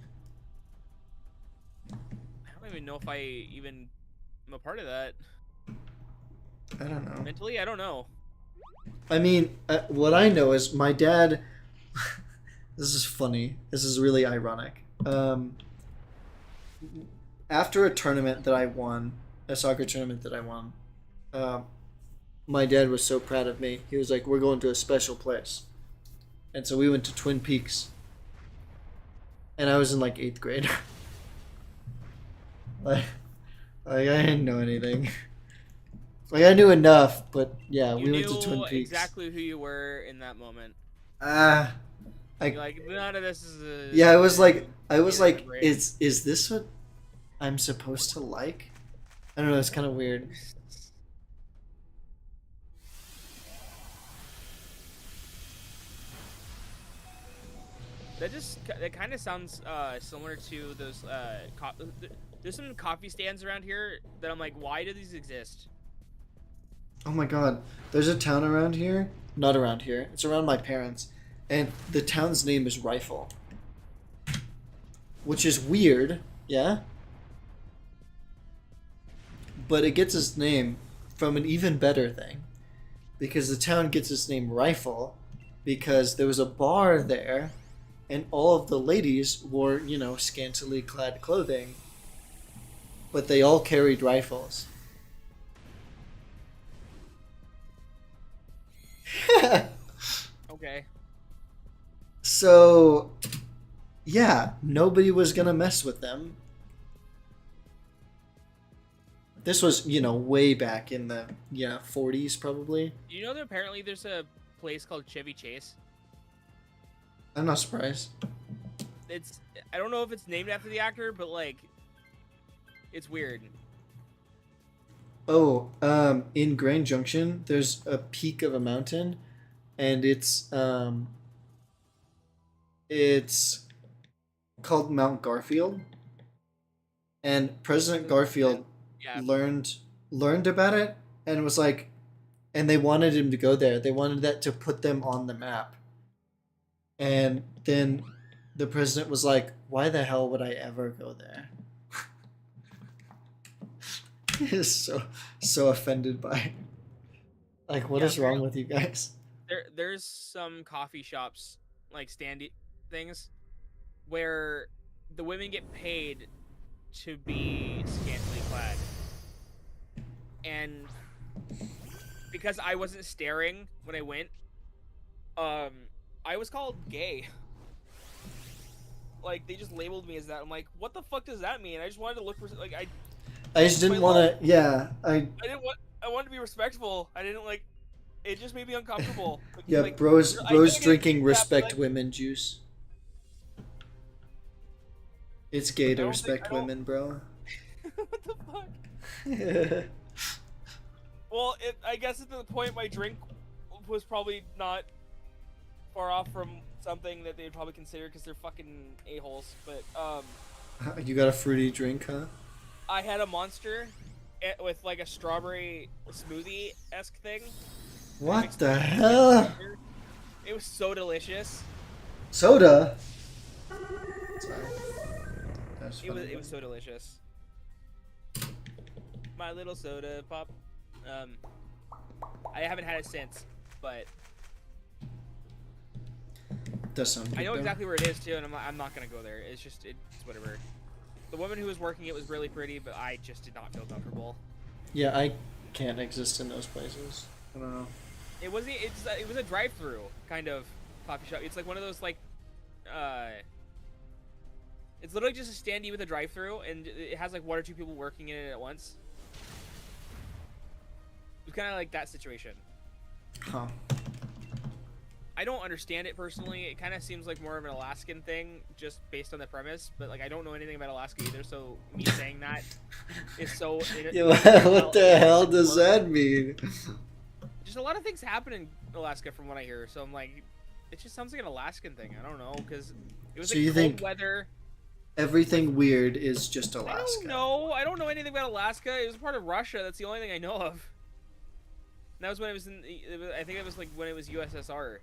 I don't even know if I even am a part of that. I don't know. Mentally, I don't know. I mean, what I know is my dad. This is funny. This is really ironic. After a tournament that I won, a soccer tournament that I won, my dad was so proud of me. He was like, "We're going to a special place," and so we went to Twin Peaks. And I was in like 8th grade. like, I didn't know anything. Like I knew enough, but yeah, You we went knew to Twin Peaks. exactly who you were in that moment. Ah, You're like, none of this is a. yeah, I was like, brain. is this what I'm supposed to like? I don't know. It's kind of weird. That kind of sounds similar to those there's some coffee stands around here that I'm like, why do these exist? Oh my god, there's a town around here. Not around here. It's around my parents, and the town's name is Rifle, which is weird. Yeah. But it gets its name from an even better thing, because the town gets its name Rifle because there was a bar there, and all of the ladies wore, scantily clad clothing, but they all carried rifles. Okay. So, yeah, nobody was gonna mess with them. This was, way back in the 40s probably. You know that apparently there's a place called Chevy Chase? I'm not surprised. I don't know if it's named after the actor, but like it's weird. Oh, in Grand Junction, there's a peak of a mountain, and it's called Mount Garfield, and President Garfield Yeah. learned about it and was like, and they wanted him to go there. They wanted that to put them on the map, and then the president was like, "Why the hell would I ever go there?" He is so offended by it. Like, what is wrong with you guys? There's some coffee shops, like standy things, where the women get paid to be scantily clad. And because I wasn't staring when I went, I was called gay. Like, they just labeled me as that. I'm like, what the fuck does that mean? I just wanted to look for, like, I just didn't want to. Yeah, I wanted to be respectful. I didn't like. It just made me uncomfortable. Like, yeah, like, bros I drinking respect like, women juice. It's gay to respect women, bro. What the fuck? Well, I guess at the point my drink was probably not far off from something that they'd probably consider because they're fucking a-holes. But You got a fruity drink, huh? I had a Monster with like a strawberry smoothie-esque thing. What the hell? It was so delicious. Soda? Sorry. It was so delicious. My little soda pop. I haven't had it since, but does sound good, I know though. exactly where it is too, and I'm not gonna go there. It's whatever. The woman who was working it was really pretty, but I just did not feel comfortable. Yeah, I can't exist in those places. I don't know. It was a drive-through kind of coffee shop. It's like one of those like, it's literally just a standee with a drive-through, and it has like one or two people working in it at once. It was kind of like that situation. Huh. I don't understand it personally. It kind of seems like more of an Alaskan thing, just based on the premise. But like, I don't know anything about Alaska either, so me saying that is so. Yeah, what the hell does that mean? Just a lot of things happen in Alaska, from what I hear. So I'm like, it just sounds like an Alaskan thing. I don't know, because it was So like you cold think weather. Everything weird is just Alaska? I don't know anything about Alaska. It was part of Russia. That's the only thing I know of. And that was when it was I think it was like when it was USSR.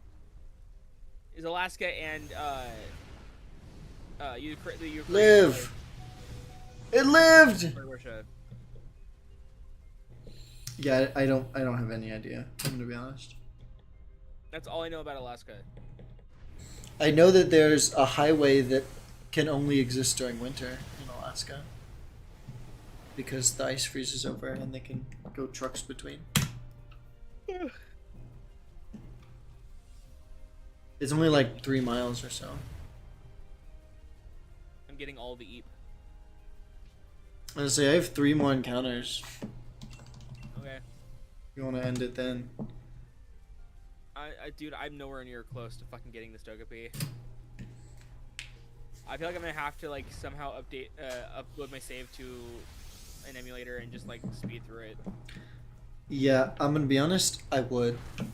Is Alaska and the Ukraine Live. It lived. Russia. Yeah, I don't have any idea. I'm gonna be honest. That's all I know about Alaska. I know that there's a highway that can only exist during winter in Alaska because the ice freezes over and they can go trucks between. It's only like 3 miles or so. I'm getting all the eep. I was gonna say I have 3 more encounters. Okay. You want to end it then? Dude, I'm nowhere near close to fucking getting this Togepi. I feel like I'm gonna have to like somehow upload my save to an emulator and just like speed through it. Yeah, I'm gonna be honest. I would. Because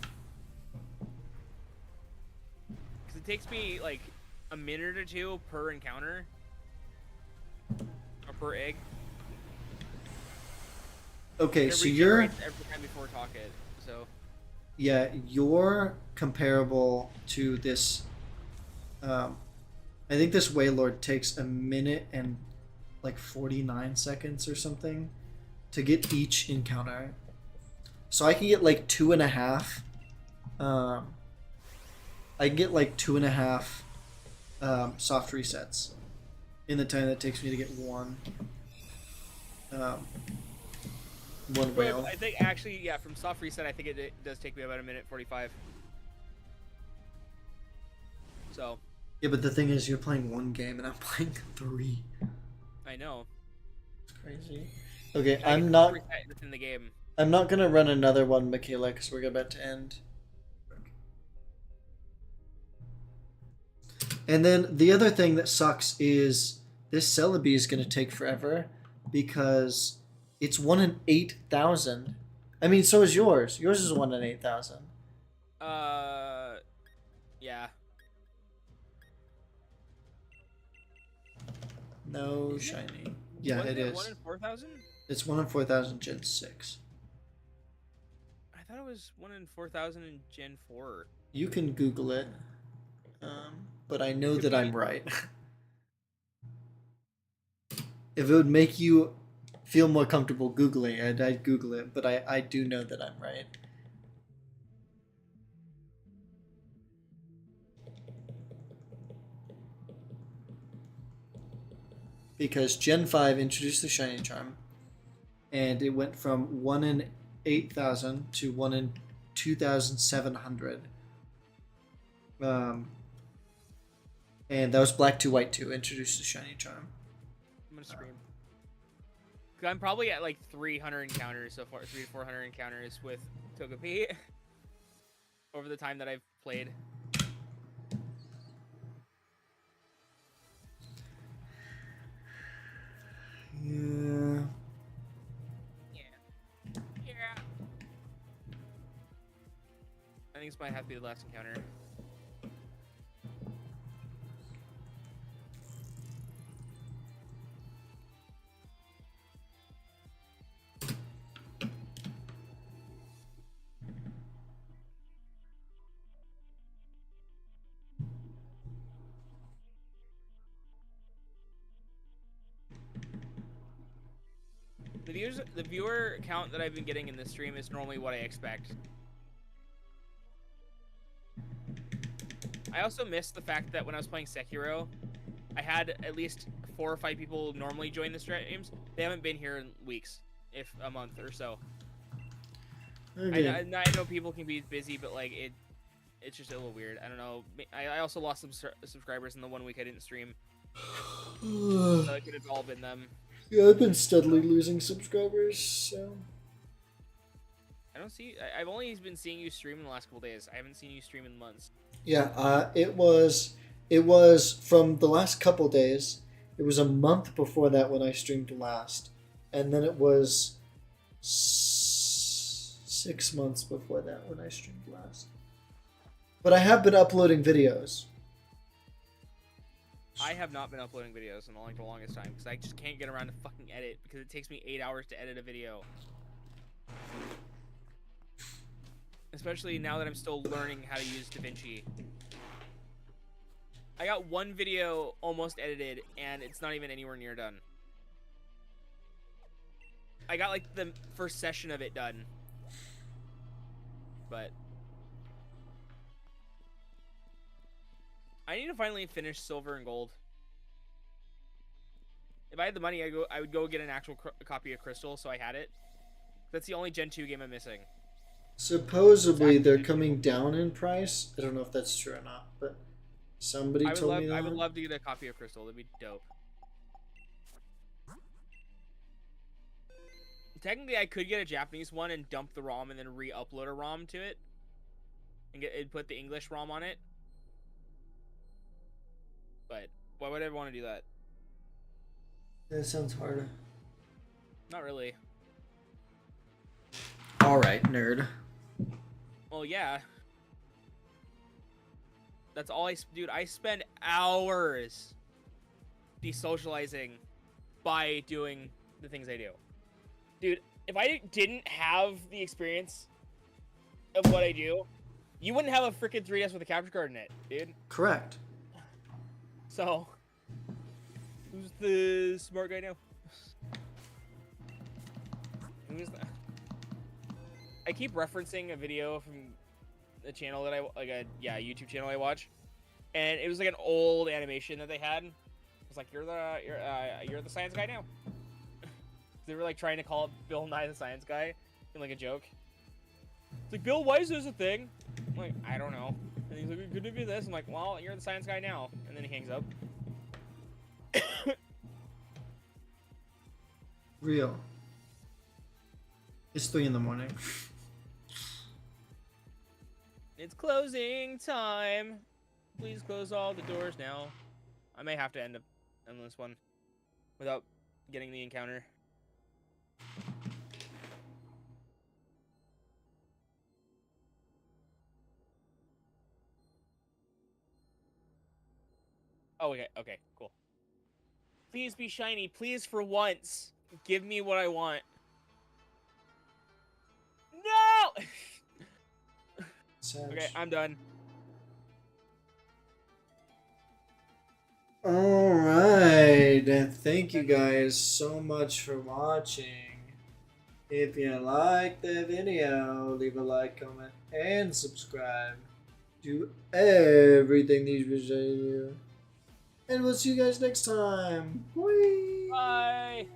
it takes me like a minute or two per encounter. Or per egg. Okay, It so you're regenerates every time before talk it. So yeah, you're comparable to this. I think this Wailord takes a minute and like 49 seconds or something to get each encounter. So I can get like 2.5. I can get like 2.5 soft resets in the time that it takes me to get one whale. I think actually, yeah, from soft reset, I think it does take me about a minute 45. So. Yeah, but the thing is, you're playing one game and I'm playing 3. I know. It's crazy. Okay, I I'm not. Within the game. I'm not gonna run another one, Michaela, because we're about to end. And then the other thing that sucks is this Celebi is gonna take forever because it's 1 in 8,000. I mean, so is yours. Yours is 1 in 8,000. Yeah. No shiny. Yeah, Wasn't it is. 1 in 4,000? It's 1 in 4,000 Gen 6. I thought it was 1 in 4,000 in Gen 4. You can Google it, but I know that I'm right. If it would make you feel more comfortable Googling it, I'd Google it, but I do know that I'm right. Because Gen 5 introduced the Shiny Charm, and it went from 1 in 8,000 to 1 in 2,700. And that was Black 2 White 2 introduced the Shiny Charm. I'm gonna scream. Cause I'm probably at like 300 encounters so far, 300 to 400 encounters with Togepi over the time that I've played. Yeah. Yeah. I think this might have to be the last encounter. The viewer count that I've been getting in this stream is normally what I expect. I also missed the fact that when I was playing Sekiro, I had at least 4 or 5 people normally join the streams. They haven't been here in weeks, if a month or so. Okay. I know people can be busy, but like it's just a little weird. I don't know. I also lost some subscribers in the 1 week I didn't stream. So it could have all been them. Yeah, I've been steadily losing subscribers, so... I don't see... I've only been seeing you stream in the last couple days. I haven't seen you stream in months. Yeah, it was from the last couple days. It was a month before that when I streamed last. And then it was 6 months before that when I streamed last. But I have been uploading videos. I have not been uploading videos in the longest time because I just can't get around to fucking edit because it takes me 8 hours to edit a video. Especially now that I'm still learning how to use DaVinci. I got 1 video almost edited and it's not even anywhere near done. I got like the first session of it done. But I need to finally finish Silver and Gold. If I had the money, I would go get an actual copy of Crystal, so I had it. That's the only Gen 2 game I'm missing. Supposedly they're coming down in price. I don't know if that's true or not. Somebody told me that. I would love to get a copy of Crystal. That'd be dope. Technically, I could get a Japanese one and dump the ROM and then re-upload a ROM to it, and put the English ROM on it. But why would I want to do that? That sounds harder. Not really. All right, nerd. Well, yeah. That's all dude, I spend hours desocializing by doing the things I do. Dude, if I didn't have the experience of what I do, you wouldn't have a freaking 3DS with a capture card in it, dude. Correct. So, who's the smart guy now? Who's that? I keep referencing a video from the channel that YouTube channel I watch, and it was like an old animation that they had. It's like you're the science guy now. They were like trying to call it Bill Nye the Science Guy in like a joke. It's like, Bill, why is this a thing? I'm like, I don't know. And he's like, could it be this? I'm like, well, you're the science guy now. And then he hangs up. Real. It's 3 in the morning. It's closing time. Please close all the doors now. I may have to end this one without getting the encounter. Oh, okay, cool. Please be shiny. Please, for once, give me what I want. No! Okay, I'm done. Alright, and thank you guys so much for watching. If you liked the video, leave a like, comment, and subscribe. Do everything these videos do. And we'll see you guys next time. Bye. Bye.